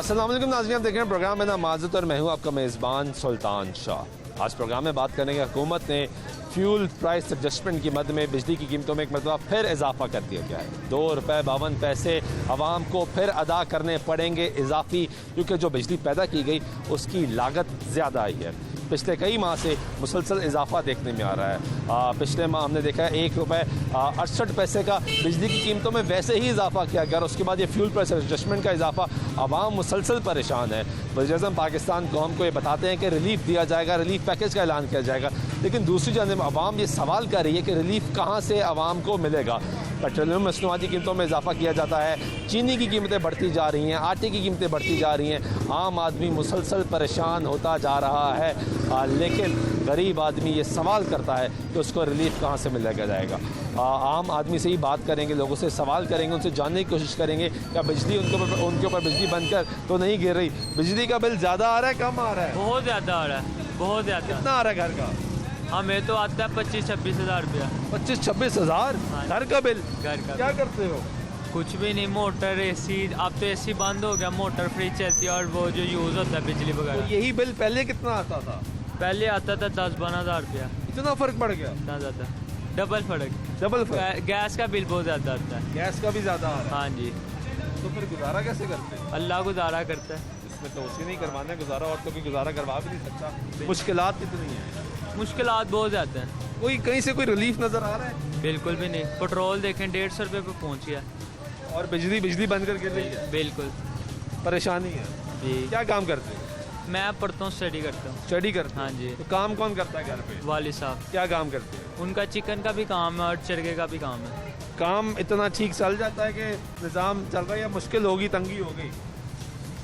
अस्सलाम वालेकुम नाज़रीन, आप देख रहे हैं प्रोग्राम है ना माज़त और मैं हूँ आपका मेज़बान सुल्तान शाह। आज प्रोग्राम में बात करने की हुकूमत ने फ्यूल प्राइस एडजस्टमेंट की मद में बिजली की कीमतों में एक मरतबा फिर इजाफा कर दिया गया है। 2 रुपये 52 पैसे आवाम को फिर अदा करने पड़ेंगे इजाफी, क्योंकि जो बिजली पैदा की गई उसकी लागत ज़्यादा आई है। पिछले कई माह से मुसलसल इजाफा देखने में आ रहा है। पिछले माह हमने देखा है 1 रुपये 68 पैसे का बिजली की कीमतों में वैसे ही इजाफा किया गया और उसके बाद ये फ्यूल प्राइस एडजस्टमेंट का इजाफा, आवाम मुसलसल परेशान है। वज़ीर-ए-आज़म पाकिस्तान कौम को ये बताते हैं कि रिलीफ दिया जाएगा, रिलीफ पैकेज का ऐलान किया जाएगा, लेकिन दूसरी जानब आवाम ये सवाल कर रही है कि रिलीफ कहाँ से आवाम को मिलेगा। पेट्रोलियम मसनूआती कीमतों में इजाफा किया जाता है, चीनी की कीमतें बढ़ती जा रही हैं, आटे की कीमतें बढ़ती जा रही हैं, आम आदमी मुसलसल परेशान होता जा रहा है। लेकिन गरीब आदमी ये सवाल करता है कि उसको रिलीफ कहाँ से मिलेगा जाएगा। आम आदमी से ही बात करेंगे, लोगों से सवाल करेंगे, उनसे जानने की कोशिश करेंगे क्या बिजली उनके ऊपर बिजली बनकर तो नहीं गिर रही। बिजली का बिल ज़्यादा आ रहा है, कम आ रहा है? बहुत ज़्यादा आ रहा है, बहुत ज़्यादा। कितना आ रहा है घर का? हमें तो आता है 25-26 हज़ार रुपया। 25-26 हज़ार घर का बिल? घर का क्या करते हो? कुछ भी नहीं, मोटर एसी, अब तो एसी बंद हो गया, मोटर फ्री चलती है और वो जो यूज़ होता है बिजली वगैरह। तो यही बिल पहले कितना आता था? पहले आता था 10-12 हज़ार रुपया। इतना फ़र्क पड़ गया? इतना ज़्यादा, डबल फ़र्क। डबल फ़र्क? गैस का बिल बहुत ज़्यादा आता है। गैस का भी ज़्यादा आ रहा है? हाँ जी। तो फिर गुजारा कैसे करते हैं? अल्लाह गुजारा करता है। इसमें तो उसी नहीं करवाना है गुजारा, और तो कोई गुजारा करवा भी नहीं सकता। मुश्किलात कितनी हैं? मुश्किलात बहुत ज़्यादा हैं। कोई कहीं से कोई रिलीफ नज़र आ रहा है? बिल्कुल भी नहीं। पेट्रोल देखें 150 रुपये पे पहुँच गया और बिजली बनकर गिर रही है। बिल्कुल परेशानी है जी। क्या काम करते हैं? मैं पढ़ता हूँ, स्टडी करता हूँ। स्टडी करते हैं? हाँ जी। तो काम कौन करता है घर पे? वालिद साहब। क्या काम करते हैं? उनका चिकन का भी काम है और चरखे का भी काम है। काम इतना ठीक चल जाता है कि निज़ाम चल रहा है या मुश्किल होगी, तंगी हो गई?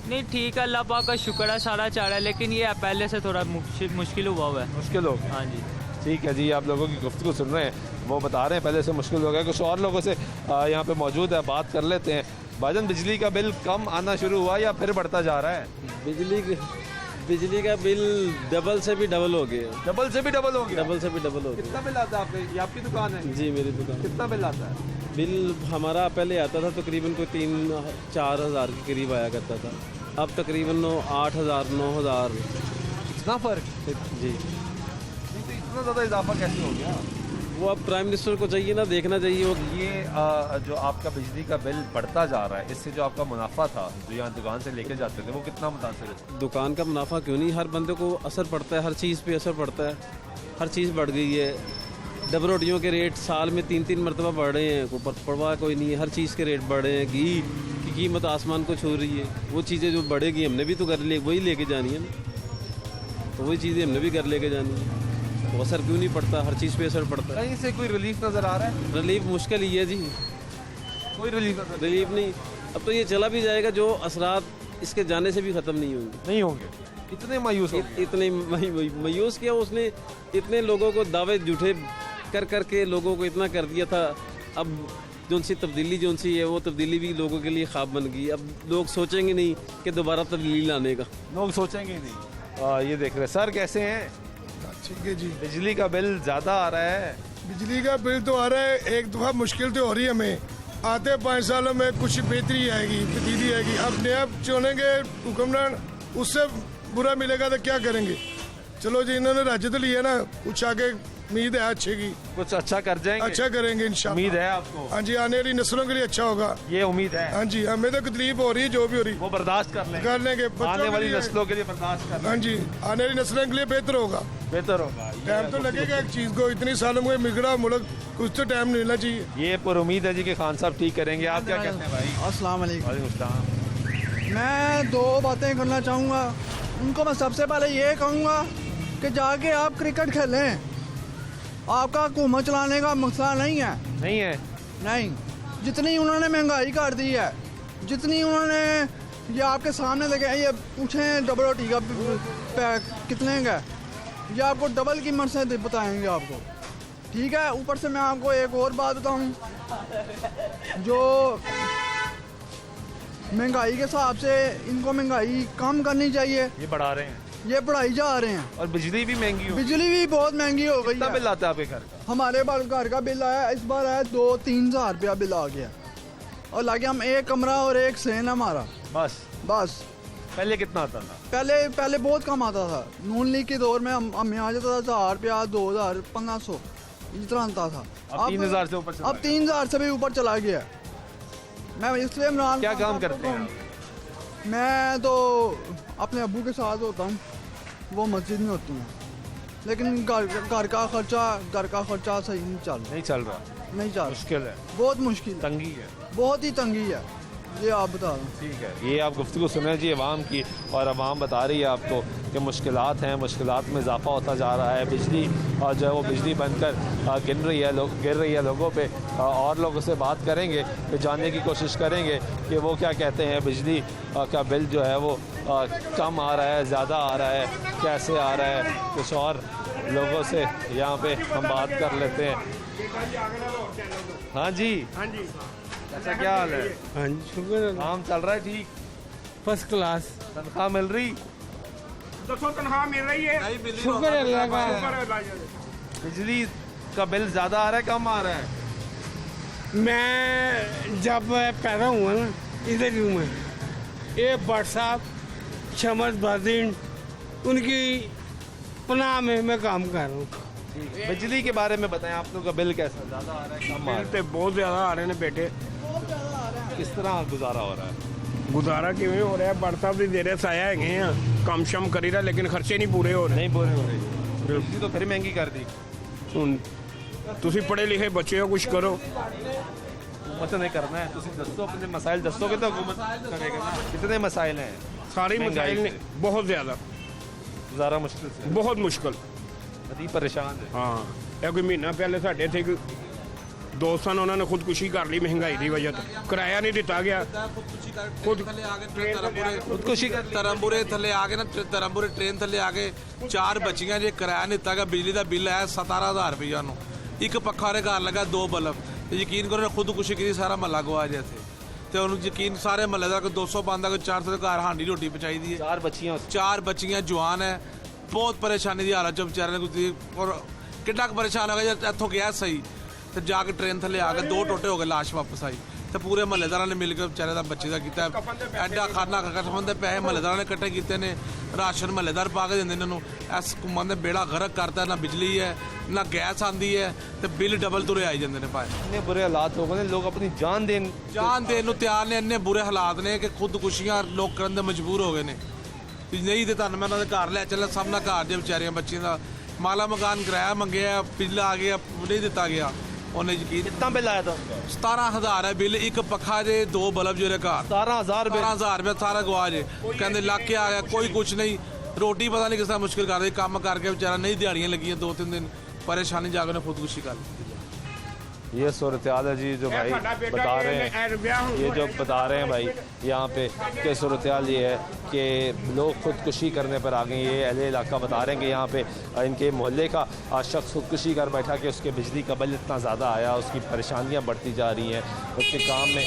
नहीं ठीक है, अल्लाह पाक का शुक्र है, सारा चाह रहा है, लेकिन ये पहले से थोड़ा मुश्किल हुआ है। मुश्किल हो गया? हाँ जी। ठीक है जी, आप लोगों की गुफ्तगू सुन रहे हैं, वो बता रहे हैं पहले से मुश्किल हो गया। कुछ और लोगों से यहाँ पे मौजूद है, बात कर लेते हैं। भाईजान, बिजली का बिल कम आना शुरू हुआ या फिर बढ़ता जा रहा है? बिजली का बिल डबल से भी डबल हो गया। डबल से भी डबल हो गया? डबल से भी डबल हो कितना बिल आता है आपके? ये आपकी दुकान है? जी, मेरी दुकान। कितना बिल आता है? बिल हमारा पहले आता था तकरीबन कोई 3-4 हज़ार के करीब आया करता था, अब तकरीबन 8 हज़ार 9 हज़ार। इतना फ़र्क? जी। इतना ज़्यादा इजाफा कैसे हो गया? वो अब प्राइम मिनिस्टर को चाहिए ना, देखना चाहिए वो। ये जो आपका बिजली का बिल बढ़ता जा रहा है, इससे जो आपका मुनाफा था, जो यहाँ दुकान से लेके जाते थे, वो कितना मुतासर है? दुकान का मुनाफा क्यों नहीं, हर बंदे को असर पड़ता है, हर चीज़ पे असर पड़ता है, हर चीज़ बढ़ गई है। डब रोटियों के रेट साल में 3-3 मरतबा बढ़ रहे हैं, कोई परवाह कोई नहीं है, हर चीज़ के रेट बढ़ रहे हैं। घी की कीमत आसमान को छू रही है। वो चीज़ें जो बढ़ेगी हमने भी तो घर वही लेके जानी है ना, तो वही चीज़ें हमने भी घर लेके जानी है, तो असर क्यों नहीं पड़ता, हर चीज़ पे असर पड़ता है। कहीं से कोई रिलीफ नज़र आ रहा है? रिलीफ मुश्किल ही है जी, कोई रिलीफ नहीं। अब तो ये चला भी जाएगा, जो असरात इसके जाने से भी ख़त्म नहीं होंगे। इतने मायूस इतने मायूस किया उसने, इतने लोगों को दावे झूठे कर करके लोगों को इतना कर दिया था। अब जो सी तब्दीली जो सी है, वो तब्दीली भी लोगों के लिए ख्वाब बन गई। अब लोग सोचेंगे नहीं कि दोबारा तब्दीली लाने का, लोग सोचेंगे नहीं। ये देख रहे सर, कैसे हैं? ठीक है जी। बिजली का बिल ज़्यादा आ रहा है? बिजली का बिल तो आ रहा है, एक दफ़ा मुश्किल तो हो रही है हमें। आते 5 सालों में कुछ बेहतरी आएगी, तब्दीली आएगी। अब नया चुनेंगे हुक्मरान, उससे बुरा मिलेगा तो क्या करेंगे। चलो जी, इन्होंने राज्य तो लिया ना, कुछ आगे उम्मीद है अच्छे की, कुछ अच्छा कर जाएंगे? अच्छा करेंगे इंशाल्लाह। उम्मीद है आपको? हाँ जी, आने वाली नस्लों के लिए अच्छा होगा, ये उम्मीद है। हाँ जी। हमें तो तकलीफ हो रही है, जो भी हो रही वो बर्दाश्त कर लेंगे, आने वाली नस्लों के लिए बर्दाश्त कर लेंगे। हाँ जी, आने वाली नस्लों के लिए बेहतर होगा। बेहतर होगा। टाइम तो लगेगा एक चीज़ को, इतनी सालों में बिगड़ा मुल्क, कुछ तो टाइम मिलना चाहिए। ये पर उम्मीद है जी कि खान साहब ठीक करेंगे। आप क्या कहते हैं भाई? अस्सलाम वालेकुम। वालेकुम अस्सलाम। मैं 2 बातें करना चाहूँगा उनको। मैं सबसे पहले ये कहूँगा कि जाके आप क्रिकेट खेलें, आपका हुकूमत चलाने का मसला नहीं है। नहीं है? नहीं, जितनी उन्होंने महंगाई कर दी है, जितनी उन्होंने, ये आपके सामने देखे, ये पूछें डबल रोटी का पैक कितने का, ये आपको डबल कीमत से बताएंगे आपको। ठीक है, ऊपर से मैं आपको एक और बात बताऊं, जो महंगाई के हिसाब से इनको महंगाई कम करनी चाहिए, ये बढ़ा रहे हैं, ये बढ़ाई जा रहे हैं। और बिजली भी महंगी हो, बिजली भी बहुत महंगी हो गई कितना है। बिल आता है आपके घर का? हमारे घर का बिल आया, इस बार आया 2-3 हज़ार रुपया बिल आ गया, और लागे हम एक कमरा और एक सेन हमारा, बस बस पहले कितना आता था? पहले बहुत कम आता था। नून लीग के दौर में हमें आ जाता था 1000 रुपया, 2000, 1500 इतना आता था। अब 3000 से ऊपर चला अब 3000 से भी ऊपर चला गया। मैं इसलिए इमरान क्या खान काम साहब करते को हैं? मैं तो अपने अब्बू के साथ होता हूँ, वो मस्जिद में होती हैं, लेकिन घर का खर्चा सही नहीं चल रहा। नहीं चल रहा, नहीं चल रहा, मुश्किल है, बहुत मुश्किल है, तंगी है। बहुत ही तंगी है, ये आप बता रहे हैं। ठीक है, ये आप गुफ्तगू सुने जी अवाम की, और अवाम बता रही है आपको कि मुश्किलात हैं, मुश्किलात में इजाफा होता जा रहा है। बिजली और जो है वो बिजली बनकर गिर रही है लोगों पे। और लोगों से बात करेंगे तो जानने की कोशिश करेंगे कि वो क्या कहते हैं, बिजली का बिल जो है वो कम आ रहा है, ज़्यादा आ रहा है, कैसे आ रहा है। कुछ और लोगों से यहाँ पे हम बात कर लेते हैं। हाँ जी, हाँ जी, अच्छा क्या हाल है? हाँ जी, शुक्र है। काम चल रहा है ठीक? First class. तनख्वाह मिल रही? तनख्वाह मिल रही है, शुक्र है अल्लाह का। बिजली का बिल ज़्यादा आ रहा है, कम आ रहा है? मैं जब पैदा हुआ ना इधर ही में, ये भट्ट साहब शमस बाजिन उनकी पनाह में मैं काम कर रहा हूँ। बिजली के बारे में बताएं, आप लोगों का बिल कैसा, ज़्यादा आ रहा है, कम आ रहा तो बहुत ज़्यादा आ रहे हैं बेटे। है? किस तरह गुजारा हो रहा है? गुजारा किवें हो रहा है, भट्ट साहब भी दे रहे साया है हैं, काम शम करी रहा, लेकिन खर्चे नहीं पूरे हो रहे। नहीं पूरे हो रही, बिजली तो फिर महंगी कर दी। ਹੁਣ ਤੁਸੀਂ पढ़े लिखे बच्चे हो, कुछ करो। हुकूमत ने करना है, तुम दसो अपने मसाइल दसोगे तो हुकूमत करेगा ना। कितने मसाइल हैं? सारी महंगाई मसाइल ने से। बहुत ज़्यादा, गुजारा मुश्किल से, बहुत मुश्किल। अभी परेशान है। हाँ, ਇਹ ਕੋਈ ਮਹੀਨਾ ਪਹਿਲੇ ਸਾਡੇ ਇੱਥੇ ਇੱਕ ਦੋਸਤ ਸਨ, ਉਹਨਾਂ ਨੇ ਖੁਦਕੁਸ਼ੀ ਕਰ ਲਈ ਮਹਿੰਗਾਈ ਦੀ ਵਜ੍ਹਾ ਤੋਂ। ਕਿਰਾਇਆ ਨਹੀਂ ਦਿੱਤਾ ਗਿਆ। खुदकुशी कर ली। ਧਰਮਪੁਰੇ ਥੱਲੇ ਆ ਕੇ ਨਾ ਧਰਮਪੁਰੇ ਟ੍ਰੇਨ ਥੱਲੇ ਆ ਕੇ 4 ਬੱਚੀਆਂ ਜੇ ਕਿਰਾਇਆ ਨਹੀਂ ਦਿੱਤਾ ਗਿਆ, ਬਿਜਲੀ ਦਾ ਬਿੱਲ ਆਇਆ 17000 ਰੁਪਈਆ ਨੂੰ। ਇੱਕ ਪੱਖਾ ਦੇ ਘਰ ਲੱਗਾ, 2 ਬਲਬ। ਤੇ ਯਕੀਨ ਕਰੋ ਨਾ ਖੁਦਕੁਸ਼ੀ ਕੀਤੀ, ਸਾਰਾ ਮਹੱਲਾ ਗਵਾ ਜੇ ਇੱਥੇ। ਤੇ ਉਹਨੂੰ ਯਕੀਨ ਸਾਰੇ ਮਹੱਲੇ ਦਾ ਕੋਈ 200 ਬੰਦਾ, ਕੋਈ 400 ਦੇ ਘਰ ਹਾਂਡੀ ਰੋਟੀ ਪਹੁੰਚਾਈਦੀ ਹੈ। 4 बच्चियाँ 4 ਬੱਚੀਆਂ ਜਵਾਨ ਹੈ, ਬਹੁਤ ਪਰੇਸ਼ਾਨੀ ਦੀ ਹਾਲਤ ਚ ਵਿਚਾਰੇ ਨੇ। ਕੁਝ ਔਰ ਕਿੰਨਾ ਕੁ ਪਰੇਸ਼ਾਨ ਹੋ ਗਿਆ, ਇੱਥੋਂ ਗਿਆ ਸਹੀ ਤੇ ਜਾ ਕੇ ਟ੍ਰੇਨ ਥੱਲੇ ਆ ਕੇ 2 ਟੋਟੇ ਹੋ ਗਏ, ਲਾਸ਼ ਵਾਪਸ ਆਈ। ਤੇ ਪੂਰੇ ਮਹੱਲੇਦਾਰਾਂ ਨੇ ਮਿਲ ਕੇ ਵਿਚਾਰੇ ਦਾ ਬੱਚੇ ਦਾ ਕੀਤਾ ਐਡਾ ਖਾਨਾ ਕਸਮ ਦੇ ਪੈਸੇ ਮਹੱਲੇਦਾਰਾਂ ਨੇ ਇਕੱਠੇ ਕੀਤੇ ਨੇ। ਰਾਸ਼ਨ ਮਹੱਲੇਦਾਰ ਪਾ ਕੇ ਦਿੰਦੇ ਇਹਨਾਂ ਨੂੰ। ਇਸ ਘੁੰਮਣ ਦੇ ਬੇੜਾ ਗਰਕ ਕਰਤਾ, ਨਾ ਬਿਜਲੀ ਹੈ ਨਾ ਗੈਸ ਆਂਦੀ ਹੈ, ਤੇ ਬਿੱਲ ਡਬਲ ਤੁਰੇ ਆਈ ਜਾਂਦੇ ਨੇ ਭਾਈ। इतने बुरे हालात हो गए, लोग अपनी जान ਜਾਨ ਦੇਣ ਨੂੰ ਤਿਆਰ ਨੇ। ਇੰਨੇ ਬੁਰੇ ਹਾਲਾਤ ਨੇ ਕਿ ਖੁਦਕੁਸ਼ੀਆਂ ਲੋਕ ਕਰਨ ਦੇ ਮਜਬੂਰ ਹੋ ਗਏ ਨੇ। ਵੀ ਨਹੀਂ ਤੇ ਤੁਹਾਨੂੰ ਮੈਂ ਉਹਨਾਂ ਦੇ ਘਰ ਲੈ ਚੱਲਾਂ, ਸਭ ਨਾਲ ਘਰ ਦੇ ਵਿਚਾਰੀਆਂ ਬੱਚੀਆਂ ਦਾ ਮਾਲਾ ਮਕਾਨ ਕਿਰਾਇਆ ਮੰਗਿਆ, ਬਿੱਲ ਆ ਗਿਆ, ਨਹੀਂ ਦਿੱਤਾ ਗਿਆ। ਉਹਨੇ ਯਕੀਨ कितना बिल आया था उनका? 17000 ਹੈ ਬਿੱਲ, ਇੱਕ ਪੱਖਾ ਜੇ 2 ਬਲਬ ਜਿਹੜੇ ਘਰ। 17000 रुपये। 12000 ਰੁਪਏ ਸਾਰਾ ਗਵਾ ਜੇ। ਕਹਿੰਦੇ ਲੱਗ ਕੇ ਆ ਗਿਆ, ਕੋਈ ਕੁਛ ਨਹੀਂ। ਰੋਟੀ ਪਤਾ ਨਹੀਂ ਕਿਸ ਤਰ੍ਹਾਂ ਮੁਸ਼ਕਿਲ ਕਰਦੇ, ਕੰਮ ਕਰਕੇ ਵਿਚਾਰਾ ਨਹੀਂ ਦਿਹਾੜੀਆਂ ਲੱਗੀਆਂ 2-3 ਦਿਨ, परेशानी जाकर खुदकुशी कर ली। ये सूरत हाल है जी जो भाई बता रहे हैं, ये जो बता रहे हैं भाई यहाँ पे कि सूरत हाल ये है कि लोग खुदकुशी करने पर आ गए। ये अहले इलाका बता रहे हैं कि यहाँ पे इनके मोहल्ले का शख्स खुदकुशी कर बैठा कि उसके बिजली का बिल इतना ज़्यादा आया, उसकी परेशानियाँ बढ़ती जा रही हैं, उसके काम में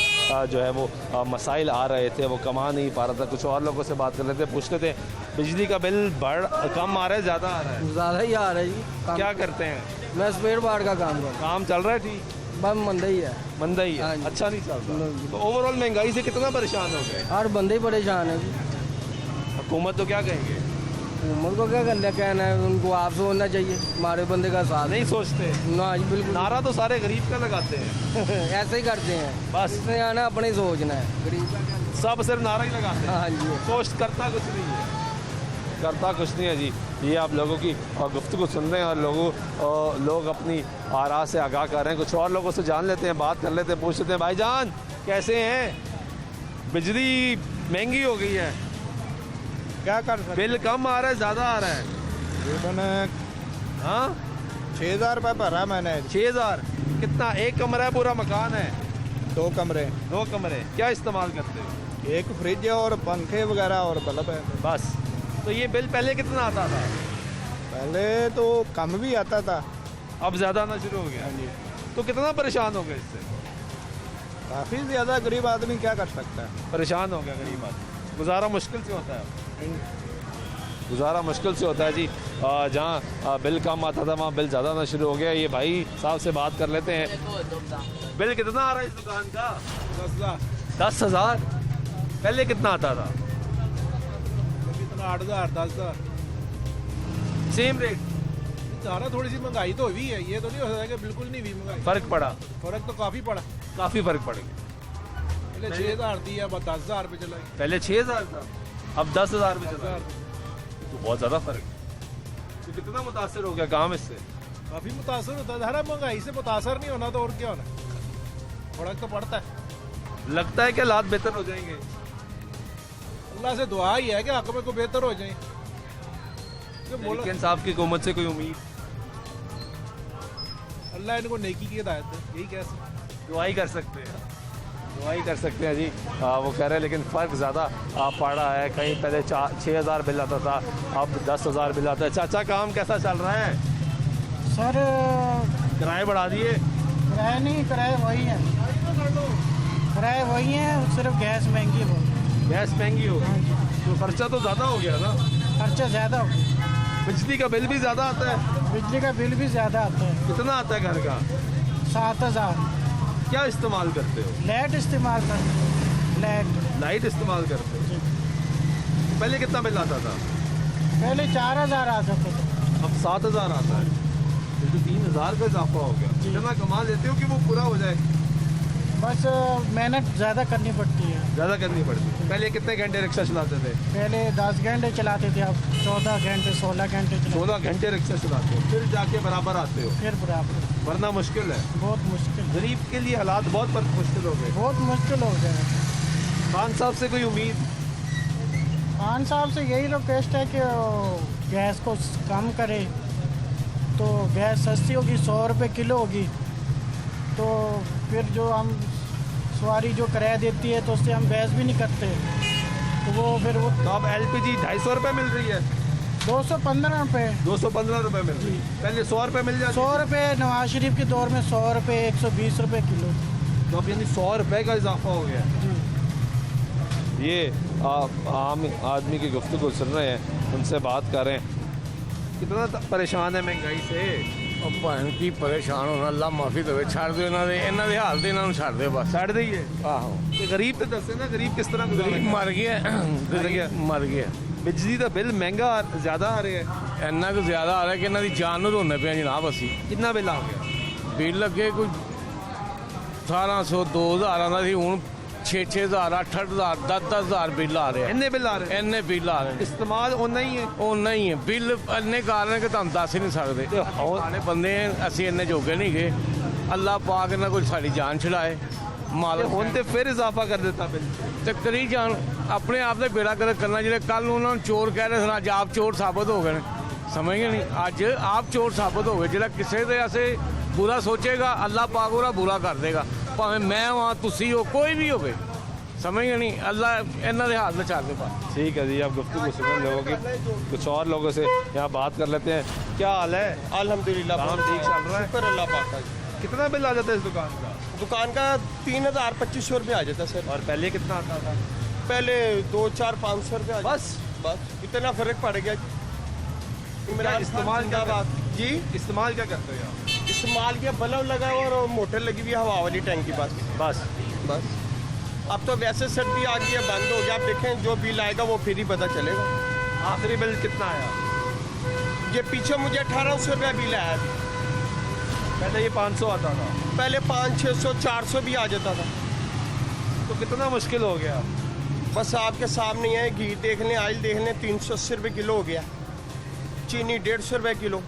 जो है वो मसाइल आ रहे थे, वो कमा नहीं पा रहा था। कुछ और लोगों से बात कर रहे थे, पूछते थे बिजली का बिल कम आ रहा है, ज़्यादा आ रहा है? ज़्यादा ही आ रहा है जी। क्या करते हैं? मैं स्पेयर पार्ट का काम करता काम चल रहा है ठीक? हूँ, बस मंदा ही है। मंदा ही है, हाँ जी। अच्छा नहीं चल रहा। तो ओवरऑल महंगाई से कितना परेशान हो गए? हर बंदे ही परेशान है जी। हुकूमत तो क्या कहेंगे? हुकूमत को क्या करना कहना है, उनको आप सोचना चाहिए, हमारे बंदे का साथ नहीं सोचते। ना जी बिल्कुल नारा तो सारे गरीब का लगाते हैं, ऐसे ही करते हैं। बस इसने आना अपने ही सोचना है, गरीब का क्या। सब सिर्फ नारा ही लगाते हैं, हाँ जी। सोच करता कुछ नहीं है, करता कुछ नहीं है जी। ये आप लोगों की गुफ्तगू सुन रहे हैं और लोग अपनी आरा से आगाह कर रहे हैं। कुछ और लोगों से जान लेते हैं, बात कर लेते हैं, पूछ लेते हैं, भाईजान कैसे हैं? बिजली महंगी हो गई है, क्या कर सकते बिल कम आ रहा है, ज़्यादा आ रहा है? मैंने हाँ 6000 रुपये भरा मैंने। 6000? कितना? एक कमरा है, पूरा मकान है? 2 कमरे, 2 कमरे। क्या इस्तेमाल करते हो? एक फ्रिज है और पंखे वगैरह और बल्ब है। बस। तो ये बिल पहले कितना आता था? पहले तो कम भी आता था, अब ज़्यादा आना शुरू हो गया। तो कितना परेशान हो गए इससे? काफ़ी ज़्यादा। गरीब आदमी क्या कर सकता है? परेशान हो गया गरीब आदमी, गुजारा मुश्किल से होता है, गुजारा मुश्किल से होता है जी। जहाँ बिल कम आता था वहाँ बिल ज़्यादा आना शुरू हो गया। ये भाई साहब से बात कर लेते हैं। बिल कितना आ रहा है इस दुकान का? 10,000। पहले कितना आता था? 8,000 10,000 सेम रेट? ज़्यादा थोड़ी सी महंगाई तो हुई है, ये तो नहीं हो सकता कि बिल्कुल नहीं हुई महंगाई। फर्क पड़ा? फर्क तो काफ़ी पड़ा। काफी फर्क पड़ गया। पहले 6,000 थी, अब 10,000 पे चला गया। पहले 6,000 था, अब 10,000 में चला गया। तो बहुत ज्यादा फर्क है। तो कितना मुतासर हो गया काम इससे? काफ़ी मुतासर होता है। हर महंगाई से मुतासर नहीं होना तो और क्या होना, फर्क तो पड़ता है। लगता है कि हालात बेहतर हो जाएंगे? अल्लाह से दुआ ही है कि हक में को बेहतर हो जाए। लेकिन साहब की हुकूमत से कोई उम्मीद? अल्लाह इनको नेकी की हिदायत है, यही कह सकते। दुआई कर सकते हैं, दुआई कर सकते हैं जी। वो कह रहे हैं लेकिन फ़र्क ज़्यादा पड़ रहा है। कहीं पहले 6,000 बिल आता था, अब 10,000 बिल आता है। चाचा काम कैसा चल रहा है? सर किराए बढ़ा दिए? किराए नहीं, किराए वही है, किराए वही है, सिर्फ गैस महंगी हो। गैस महंगी हो गई तो खर्चा तो ज़्यादा हो गया ना? खर्चा ज़्यादा हो, बिजली का बिल भी ज़्यादा आता है? बिजली का बिल भी ज़्यादा आता है। कितना आता है घर का? 7,000। क्या इस्तेमाल करते हो? लाइट इस्तेमाल करते, लाइट इस्तेमाल करते हो? पहले कितना बिल आता था? पहले 4,000 आता था, अब 7,000 आता है। ये तो 3,000 का इजाफा हो गया। कितना कमा लेते हो कि वो पूरा हो जाए? बस मेहनत ज़्यादा करनी पड़ती है। ज़्यादा करनी पड़ती है। पहले कितने घंटे रिक्शा चलाते थे? पहले 10 घंटे चलाते थे, अब 14 घंटे 16 घंटे चलाते, 16 घंटे रिक्शा चलाते हो, फिर जाके बराबर आते हो, फिर बराबर। वरना मुश्किल है। बहुत मुश्किल, गरीब के लिए हालात बहुत मुश्किल हो गए। बहुत मुश्किल हो गया है। खान साहब से कोई उम्मीद? खान साहब से यही रिक्वेस्ट है कि वो गैस को कम करे, तो गैस सस्ती होगी, 100 रुपये किलो होगी, तो फिर जो हम सवारी जो किराया देती है तो उससे हम बहस भी नहीं करते, तो वो फिर वो तो अब LPG 250 रुपये मिल रही है? 215 रुपये, 215 रुपये मिल रही है। पहले 100 रुपये मिल जाती 100 रुपये नवाज शरीफ के दौर में 100 रुपये 120 रुपये किलो। तो अब यानी 100 रुपये का इजाफा हो गया। ये आम आदमी की गुफ्तगू सुन रहे हैं, उनसे बात कर रहे हैं। कितना परेशान है महंगाई से? ਭੈਣ ਕੀ ਪਰੇਸ਼ਾਨ ਹੋਣਾ, ਅੱਲਾ ਮਾਫੀ ਦੇਵੇ। ਛੱਡ ਦਿਓ ਇਹਨਾਂ ਦੇ ਹਾਲ ਤੇ ਇਹਨਾਂ ਨੂੰ ਛੱਡ ਦਿਓ ਬਸ। ਛੱਡ ਦਈਏ? ਆਹੋ, ਤੇ ਗਰੀਬ ਤੇ ਦੱਸੇ ਨਾ, ਗਰੀਬ ਕਿਸ ਤਰ੍ਹਾਂ ਗੁਜ਼ਾਰੇ? ਗਰੀਬ ਮਰ ਗਿਆ, ਮਰ ਗਿਆ। ਬਿਜਲੀ ਦਾ ਬਿੱਲ ਮਹਿੰਗਾ ਜ਼ਿਆਦਾ ਆ ਰਿਹਾ ਹੈ। ਇੰਨਾ ਕੁ ਜ਼ਿਆਦਾ ਆ ਰਿਹਾ ਕਿ ਇਹਨਾਂ ਦੀ ਜਾਨ ਨੂੰ ਰੋਂਦੇ ਪਏ ਜਨਾਬ ਅਸੀਂ। ਕਿੰਨਾ ਬਿੱਲ ਆ ਗਿਆ? ਬਿੱਲ ਅੱਗੇ ਕੋਈ 1,800 2,000 ਆਉਂਦਾ ਸੀ, ਹੁਣ 6,000 8,000 10,000 ਬਿੱਲ ਆ ਰਿਹਾ। ਇੰਨੇ ਬਿੱਲ ਆ ਰਹੇ? ਇੰਨੇ ਬਿੱਲ ਆ ਰਹੇ। ਇਸਤੇਮਾਲ ਉਨਾ ਹੀ ਹੈ? ਉਨਾ ਹੀ ਹੈ ਬਿੱਲ। ਇੰਨੇ ਕਾਰਨ ਕਿ ਤੁਹਾਨੂੰ ਦੱਸ ਹੀ ਨਹੀਂ ਸਕਦੇ। ਸਾਰੇ ਬੰਦੇ ਅਸੀਂ ਇੰਨੇ ਜੋਗੇ ਨਹੀਂ ਗਏ। ਅੱਲਾ ਪਾਕ ਇਹਨਾਂ ਕੋਈ ਸਾਡੀ ਜਾਨ ਛੁਡਾਏ। ਮਾਲਕ ਹੁਣ ਤੇ ਫਿਰ ਇਜ਼ਾਫਾ ਕਰ ਦਿੱਤਾ ਬਿੱਲ ਤੇ ਕਰੀ ਜਾਣ। ਆਪਣੇ ਆਪ ਦਾ ਬੇੜਾ ਗਰਕ ਕਰਨਾ। ਜਿਹੜੇ ਕੱਲ ਨੂੰ ਉਹਨਾਂ ਨੂੰ ਚੋਰ ਕਹਿ ਰਹੇ ਸਨ, ਅੱਜ ਆਪ ਚੋਰ ਸਾਬਤ ਹੋ ਗਏ ਨੇ। ਸਮਝ ਗਏ ਨਹੀਂ? ਅੱਜ ਆਪ ਚੋਰ ਸਾਬਤ ਹੋ ਗਏ। ਜਿਹੜਾ ਕਿਸੇ ਦੇ ਅਸੀਂ बुरा सोचेगा अल्लाह पाक और बुरा कर देगा, भावें मैं वहाँ तुसी हो, कोई भी होवे। समझ नहीं, अल्लाह इन्हों के हाथ में चाल के पास। ठीक है जी, आप गुफ्तगू सुने लोगों की। कुछ और लोगों से यहाँ बात कर लेते हैं। क्या हाल है? अल्हम्दुलिल्लाह काम ठीक चल रहा है? शुक्र अल्लाह पाक का। कितना बिल आ जाता है इस दुकान का? दुकान का 3,000-2,500 रुपये आ जाता है सर। और पहले कितना आता था? पहले 2-4-500 रुपये। बस इतना फर्क पड़ गया। इस्तेमाल क्या जी? इस्तेमाल क्या करते हो आप? इस्तेमाल किया, बल्ब लगा हुआ और मोटर लगी हुई है हवा वाली टैंकी। बस अब तो वैसे सर्दी आ गई है, बंद हो गया। आप देखें जो बिल आएगा वो फिर ही पता चलेगा। आखिरी बिल कितना आया? ये पीछे मुझे 1,800 रुपया बिल आया। पहले ये 500 आता था? पहले 500-600-400 भी आ जाता था। तो कितना मुश्किल हो गया? बस आपके सामने है, घी देख लें, ऑयल देख लें, 380 रुपये किलो हो गया। चीनी 150 रुपये किलो।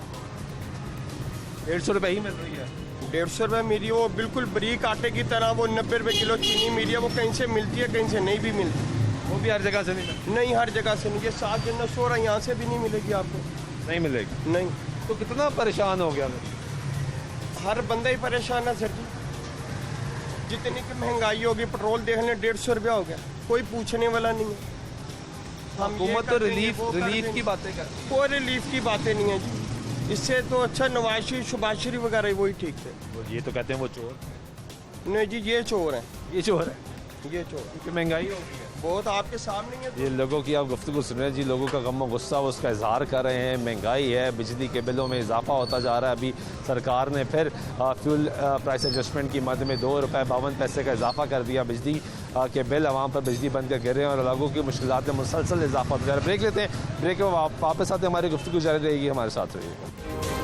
150 रुपये ही मिल रही है? 150 रुपये मेरी वो बिल्कुल बरीक आटे की तरह। वो 90 रुपये किलो चीनी मेरी है। वो कहीं से मिलती है, कहीं से नहीं भी मिलती। वो भी हर जगह से नहीं? नहीं, हर जगह से नहीं। ये 7 जन्नत सो रहा, यहाँ से भी नहीं मिलेगी आपको। नहीं मिलेगी? नहीं। तो कितना परेशान हो गया? हर बंदा ही परेशान है सर जी। जितनी की महंगाई होगी, पेट्रोल देख लें 150 रुपया हो गया, कोई पूछने वाला नहीं है। हुकूमत तो रिलीफ की बातें कर, कोई रिलीफ की बातें नहीं है जी। इससे तो अच्छा नवाज शरीफ, शहबाज शरीफ वगैरह वही ठीक थे। ये तो कहते हैं वो चोर। नहीं जी, ये चोर है। ये चोर है? ये चौड़ा महंगाई हो गई है बहुत आपके सामने है। ये लोगों की आप गुफ्तगू सुन रहे हैं जी, लोगों का गम और गुस्सा उसका इजहार कर रहे हैं। महंगाई है, बिजली के बिलों में इजाफा होता जा रहा है। अभी सरकार ने फिर फ्यूल प्राइस एडजस्टमेंट की मद में ₹2.52 का इजाफा कर दिया। बिजली के बिल आवाम पर बिजली बंद कर गिर रहे हैं और लोगों की मुश्किलात में मुसलसल इजाफा होता जा रहा है। ब्रेक लेते हैं, ब्रेक में वापस आते हमारी गुफ्तगू जारी रहेगी, हमारे साथ रहिएगा।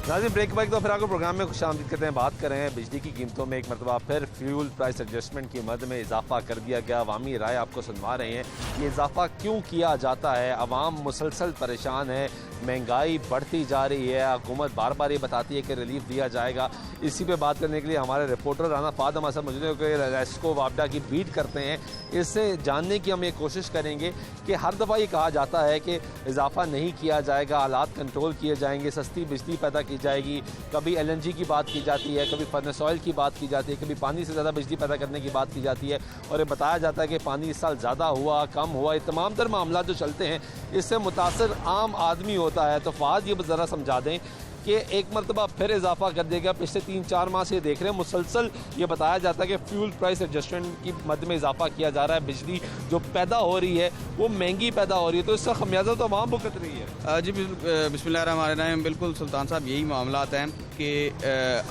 नाज़रीन, ब्रेक बैक तो फिर आपको प्रोग्राम में खुशामदीद करते हैं। बात कर रहे हैं बिजली की कीमतों में एक मरतबा फिर फ्यूल प्राइस एडजस्टमेंट की मद में इजाफा कर दिया गया। अवामी राय आपको सुनवा रहे हैं, ये इजाफा क्यों किया जाता है। अवाम मुसलसल परेशान है, महंगाई बढ़ती जा रही है। हुकूमत बार बार ये बताती है कि रिलीफ दिया जाएगा। इसी पे बात करने के लिए हमारे रिपोर्टर राना फाद हमारे साथ मौजूद है, रेस्को वापडा की बीट करते हैं। इससे जानने की हम ये कोशिश करेंगे कि हर दफ़ा ये कहा जाता है कि इजाफा नहीं किया जाएगा, हालात कंट्रोल किए जाएंगे, सस्ती बिजली पैदा की जाएगी। कभी LNG की बात की जाती है, कभी फर्नेस ऑयल की बात की जाती है, कभी पानी से ज़्यादा बिजली पैदा करने की बात की जाती है और ये बताया जाता है कि पानी इस साल ज़्यादा हुआ, कम हुआ। ये तमाम तर मामला जो चलते हैं इससे मुतासर आम आदमी होता है। तो फाद ये ज़रा समझा दें कि एक मरतबा फिर इजाफा कर देगा। पिछले 3-4 माह से देख रहे हैं मुसलसल ये बताया जाता है कि फ्यूल प्राइस एडजस्टमेंट की मद में इजाफा किया जा रहा है। बिजली जो पैदा हो रही है वो महंगी पैदा हो रही है, तो इसका खमियाजा तो आवाम भुगत रही है। जी बिस्मिल्लाहिर्रहमानिर्रहीम, बिल्कुल सुल्तान साहब यही मामला हैं कि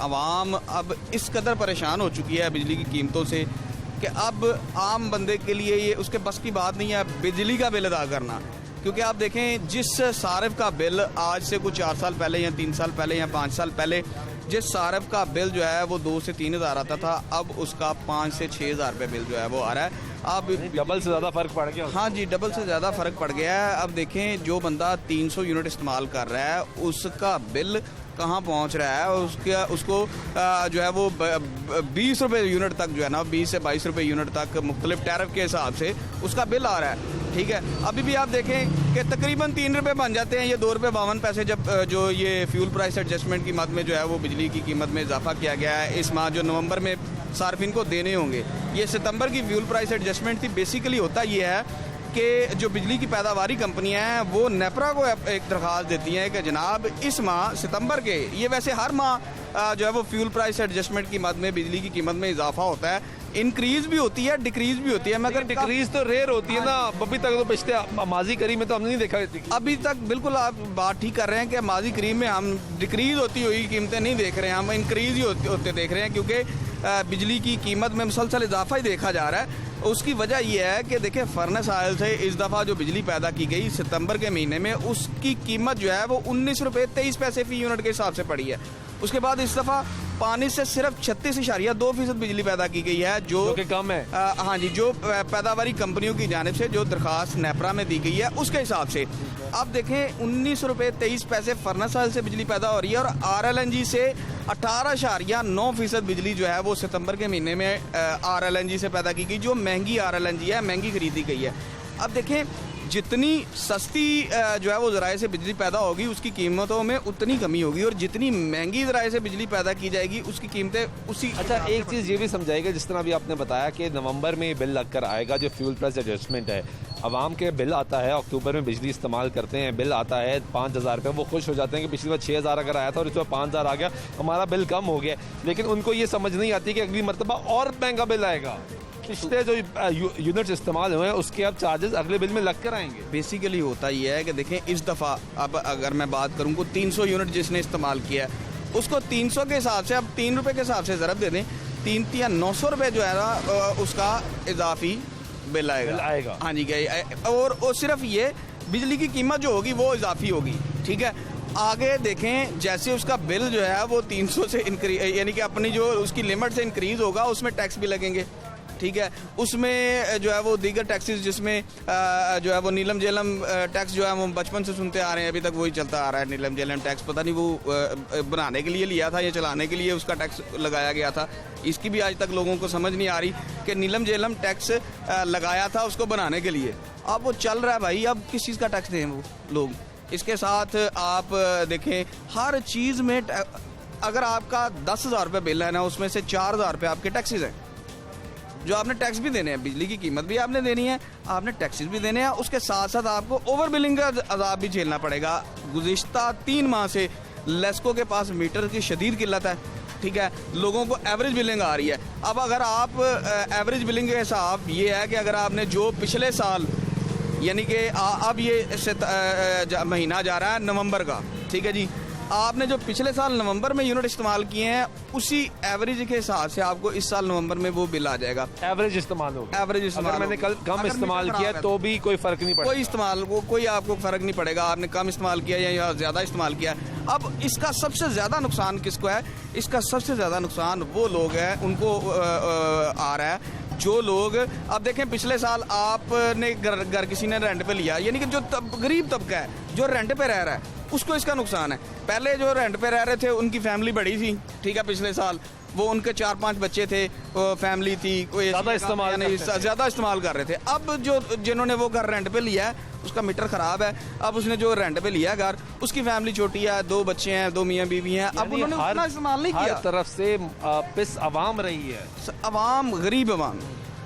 आवाम अब इस कदर परेशान हो चुकी है बिजली की कीमतों से कि अब आम बंदे के लिए ये उसके बस की बात नहीं है बिजली का बिल अदा करना। क्योंकि आप देखें जिस सारिफ का बिल आज से कुछ 4 साल पहले या 3 साल पहले या 5 साल पहले जिस सारिफ का बिल जो है वो 2 से 3 हज़ार आता था, अब उसका 5 से 6 हज़ार रुपये बिल जो है वो आ रहा है। अब डबल से ज़्यादा फ़र्क पड़ गया। हाँ जी, डबल से ज़्यादा फ़र्क पड़ गया है। अब देखें जो बंदा 300 यूनिट इस्तेमाल कर रहा है उसका बिल कहाँ पहुँच रहा है, उसको जो है वो 20 रुपये यूनिट तक जो है ना 20 से 22 रुपये यूनिट तक मुख्तलिफ टैरिफ के हिसाब से उसका बिल आ रहा है। ठीक है, अभी भी आप देखें कि तकरीबन 3 रुपये बन जाते हैं ये ₹2.52 जब जो ये फ्यूल प्राइस एडजस्टमेंट की मद में जो है वो बिजली की कीमत में इजाफा किया गया है। इस माह जो नवंबर में सार्फिन को देने होंगे, ये सितंबर की फ्यूल प्राइस एडजस्टमेंट थी। बेसिकली होता ये है कि जो बिजली की पैदावारी कंपनियां हैं वो नेपरा को एक दरख्वास्त देती हैं कि जनाब इस माह सितंबर के, ये वैसे हर माह जो है वो फ्यूल प्राइस एडजस्टमेंट की मद में बिजली की कीमत में इजाफा होता है, इंक्रीज भी होती है डिक्रीज भी होती है, मगर डिक्रीज तो रेयर होती है ना। अभी तक तो पिछले माजी करीब में तो हमने नहीं देखा। अभी तक बिल्कुल आप बात ठीक कर रहे हैं कि माजी करीब में हम डिक्रीज होती हुई कीमतें नहीं देख रहे हैं, हम इंक्रीज ही होते देख रहे हैं क्योंकि बिजली की कीमत में मुसलसल इजाफा ही देखा जा रहा है। उसकी वजह यह है कि देखिए फर्नेस ऑयल से इस दफ़ा जो बिजली पैदा की गई सितंबर के महीने में उसकी कीमत जो है वो 19 रुपये 23 पैसे फी यूनिट के हिसाब से पड़ी है। उसके बाद इस दफ़ा पानी से सिर्फ 36.2% बिजली पैदा की गई है जो कि कम है। हाँ जी, जो पैदावारी कंपनियों की जानिब से जो दरख्वास्त नेपरा में दी गई है उसके हिसाब से। अब देखें 19 रुपये 23 पैसे फर्नेस ऑयल से बिजली पैदा हो रही है और RLNG से 18.9% बिजली जो है वो सितंबर के महीने में RLNG से पैदा की गई, जो महंगी RLNG है, महंगी खरीदी गई है। अब देखें जितनी सस्ती जो है वो ज़राए से बिजली पैदा होगी उसकी कीमतों में उतनी कमी होगी और जितनी महंगी ज़राए से बिजली पैदा की जाएगी उसकी कीमतें उसी। अच्छा, एक चीज़ ये भी समझाएगा, जिस तरह अभी आपने बताया कि नवंबर में बिल लगकर आएगा जो फ्यूल प्राइस एडजस्टमेंट है। आवाम के बिल आता है, अक्टूबर में बिजली इस्तेमाल करते हैं, बिल आता है 5,000 रुपये, वो खुश हो जाते हैं कि पिछली बार 6,000 अगर आया था और इस बार 5,000 आ गया, हमारा बिल कम हो गया। लेकिन उनको ये समझ नहीं आती कि अगली मरतबा और महंगा बिल आएगा। पिछले जो यूनिट्स इस्तेमाल हुए हैं उसके अब चार्जेस अगले बिल में लग कर आएंगे। बेसिकली होता ये है कि देखें इस दफ़ा अब अगर मैं बात करूँ को 300 यूनिट जिसने इस्तेमाल किया है उसको 300 के हिसाब से अब 3 रुपये के हिसाब से ज़रब दे दें 3 या 900 रुपये जो है ना उसका इजाफी बिल आएगा। हाँ जी, और सिर्फ ये बिजली की कीमत जो होगी वो इजाफी होगी। ठीक है, आगे देखें जैसे उसका बिल जो है वो 300 से इंक्रीज यानी कि अपनी जो उसकी लिमिट से इंक्रीज होगा उसमें टैक्स भी लगेंगे। ठीक है, उसमें जो है वो दीगर टैक्सेस जिसमें जो है वो नीलम जेलम टैक्स जो है वो बचपन से सुनते आ रहे हैं, अभी तक वही चलता आ रहा है। नीलम जेलम टैक्स पता नहीं वो बनाने के लिए लिया था या चलाने के लिए उसका टैक्स लगाया गया था, इसकी भी आज तक लोगों को समझ नहीं आ रही कि नीलम जेलम टैक्स लगाया था उसको बनाने के लिए, अब वो चल रहा है भाई, अब किस चीज़ का टैक्स दें वो लोग। इसके साथ आप देखें हर चीज़ में अगर आपका 10,000 रुपये बिल है ना उसमें से 4,000 रुपये आपके टैक्सेस हैं। जो आपने टैक्स भी देने हैं, बिजली की कीमत भी आपने देनी है, आपने टैक्सेस भी देने हैं, उसके साथ साथ आपको ओवर बिलिंग का अजाब भी झेलना पड़ेगा। गुज़िश्ता 3 माह से लेस्को के पास मीटर की शदीद किल्लत है, ठीक है, लोगों को एवरेज बिलिंग आ रही है। अब अगर आप एवरेज बिलिंग के हिसाब ये है कि अगर आपने जो पिछले साल यानी कि अब ये महीना जा रहा है नवंबर का, ठीक है जी, आपने जो पिछले साल नवंबर में यूनिट इस्तेमाल किए हैं उसी एवरेज के हिसाब से आपको इस साल नवंबर में वो बिल आ जाएगा। एवरेज इस्तेमाल होगा, एवरेज इस्तेमाल, मैंने कल कम इस्तेमाल किया तो भी कोई फर्क नहीं पड़ेगा, कोई आपको फर्क नहीं पड़ेगा, आपने कम इस्तेमाल किया या ज़्यादा इस्तेमाल किया। अब इसका सबसे ज़्यादा नुकसान किसको है? इसका सबसे ज़्यादा नुकसान वो लोग हैं उनको आ रहा है जो लोग, अब देखें पिछले साल आपने घर किसी ने रेंट पे लिया, यानी कि जो गरीब तबका है जो रेंट पे रह रहा है उसको इसका नुकसान है। पहले जो रेंट पे रह रहे थे उनकी फैमिली बड़ी थी, ठीक है, पिछले साल वो उनके 4-5 बच्चे थे, फैमिली थी, कोई ज़्यादा इस्तेमाल कर रहे थे। अब जो जिन्होंने वो घर रेंट पे लिया है उसका मीटर ख़राब है, अब उसने जो रेंट पे लिया है घर, उसकी फैमिली छोटी है, 2 बच्चे हैं, 2 मियाँ बीवी हैं, अब उन्होंने उतना इस्तेमाल नहीं किया। हर तरफ से पिस अवाम रही है, अवाम, गरीब अवाम,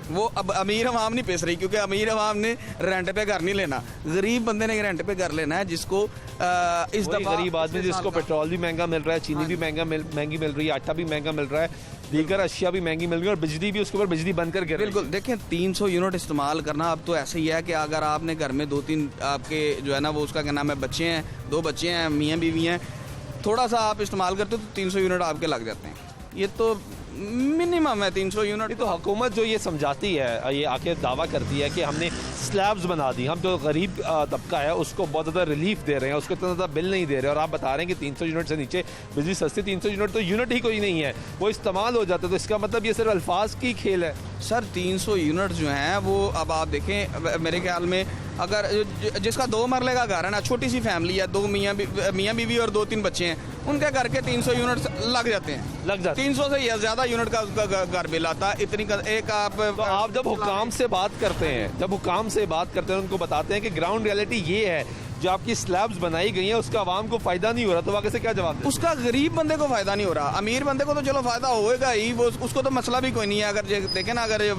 वो अब अमीर अवाम नहीं पिस रही, क्योंकि अमीर अवाम ने रेंट पे घर नहीं लेना, गरीब बंदे ने रेंट पे घर लेना है, जिसको इस दफा गरीब आदमी जिसको पेट्रोल भी महंगा मिल रहा है, चीनी भी महंगी मिल रही है, आटा भी महंगा मिल रहा है, दीगर अशिया भी महंगी मिल रही है और बिजली भी उसके ऊपर बिजली बंद कर गिर रही है। बिल्कुल, देखें 300 यूनिट इस्तेमाल करना अब तो ऐसे ही है कि अगर आपने घर में 2-3 आपके जो है ना वो उसका क्या नाम है बच्चे हैं, 2 बच्चे हैं, मियाँ बीवी हैं, थोड़ा सा आप इस्तेमाल करते हो तो 300 यूनिट आपके लग जाते हैं। ये तो मिनिमम है 300 यूनिट। तो हुकूमत जो ये समझाती है, ये आके दावा करती है कि हमने स्लैब्स बना दी, हम जो गरीब तबका है उसको बहुत ज़्यादा रिलीफ दे रहे हैं, उसको इतना ज़्यादा बिल नहीं दे रहे, और आप बता रहे हैं कि 300 यूनिट से नीचे बिजली सस्ती। 300 यूनिट तो यूनिट ही कोई नहीं है, वो इस्तेमाल हो जाता है, तो इसका मतलब ये सिर्फ अल्फाज की खेल है। सर 300 यूनिट जो हैं वो अब आप देखें, मेरे ख्याल में अगर जिसका 2 मरले का घर है ना, छोटी सी फैमिली है, 2 मियाँ बीवी और 2-3 बच्चे हैं, उनके घर के 300 यूनिट लग जाते हैं, 300 से या ज़्यादा यूनिट का उसका घर बिल आता है। इतनी एक आप जब हुकाम से बात करते हैं, उनको बताते हैं कि ग्राउंड रियलिटी ये है, जो आपकी स्लैब्स बनाई गई हैं उसका आवाम को फायदा नहीं हो रहा, तो वाकई से क्या जवाब दें? उसका गरीब बंदे को फायदा नहीं हो रहा, अमीर बंदे को तो चलो फायदा होएगा ही, वो उसको तो मसला भी कोई नहीं है। अगर देखें ना, अगर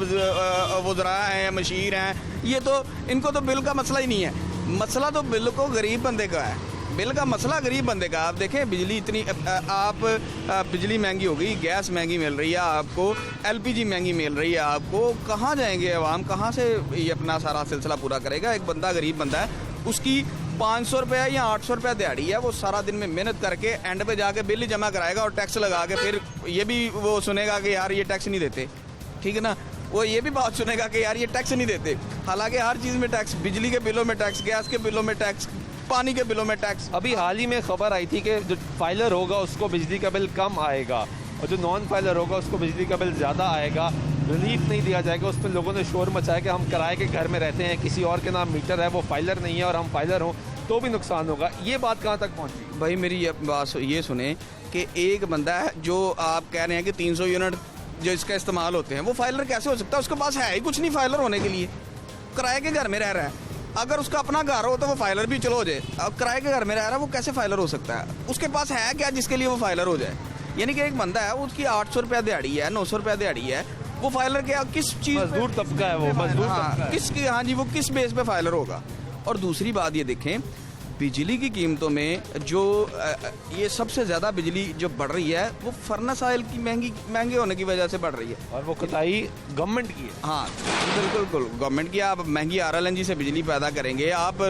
वज़रा हैं, मशीर हैं, ये तो इनको तो बिल का मसला ही नहीं है, मसला तो बिल को गरीब बंदे का है, बिल का मसला गरीब बंदे का। आप देखें बिजली इतनी, आप बिजली महंगी हो गई, गैस महंगी मिल रही है आपको, LPG महंगी मिल रही है आपको, कहाँ जाएंगे अवाम, कहाँ से ये अपना सारा सिलसिला पूरा करेगा? एक बंदा गरीब बंदा है, उसकी 500 रुपये या 800 रुपये दिहाड़ी है, वो सारा दिन में मेहनत करके एंड पे जाके बिल ही जमा कराएगा और टैक्स लगा के फिर ये भी वो सुनेगा कि यार ये टैक्स नहीं देते, ठीक है ना, वो ये भी बात सुनेगा कि यार ये टैक्स नहीं देते, हालांकि हर चीज़ में टैक्स, बिजली के बिलों में टैक्स, गैस के बिलों में टैक्स, पानी के बिलों में टैक्स। अभी हाल ही में खबर आई थी कि जो फाइलर होगा उसको बिजली का बिल कम आएगा और जो नॉन फाइलर होगा उसको बिजली का बिल ज़्यादा आएगा, रिलीफ नहीं दिया जाएगा। उस पर लोगों ने शोर मचाया कि हम किराए के घर में रहते हैं, किसी और के नाम मीटर है, वो फाइलर नहीं है और हम फाइलर हों तो भी नुकसान होगा। ये बात कहाँ तक पहुँची? भाई मेरी ये बात ये सुने कि एक बंदा है जो आप कह रहे हैं कि 300 यूनिट जो इसका इस्तेमाल होते हैं, वो फाइलर कैसे हो सकता है? उसके पास है ही कुछ नहीं फाइलर होने के लिए, किराए के घर में रह रहा है। अगर उसका अपना घर हो तो वो फाइलर भी चलो हो जाए, अब किराए के घर में रह रहा है, वो कैसे फाइलर हो सकता है? उसके पास है क्या जिसके लिए वो फाइलर हो जाए? यानी कि एक बंदा है, उसकी 800 रुपया दिहाड़ी है, 900 रुपया दिहाड़ी है, वो फाइलर क्या, किस चीज़, मजदूर तबका है वो, मजदूर हाँ जी, वो किस बेस पे फाइलर होगा? और दूसरी बात ये देखें, बिजली की कीमतों में जो ये सबसे ज़्यादा बिजली जो बढ़ रही है वो फर्नेस ऑयल की महंगे होने की वजह से बढ़ रही है, और वो कताई गवर्नमेंट की है। हाँ बिल्कुल गवर्नमेंट की। आप महंगी RLNG से बिजली पैदा करेंगे, आप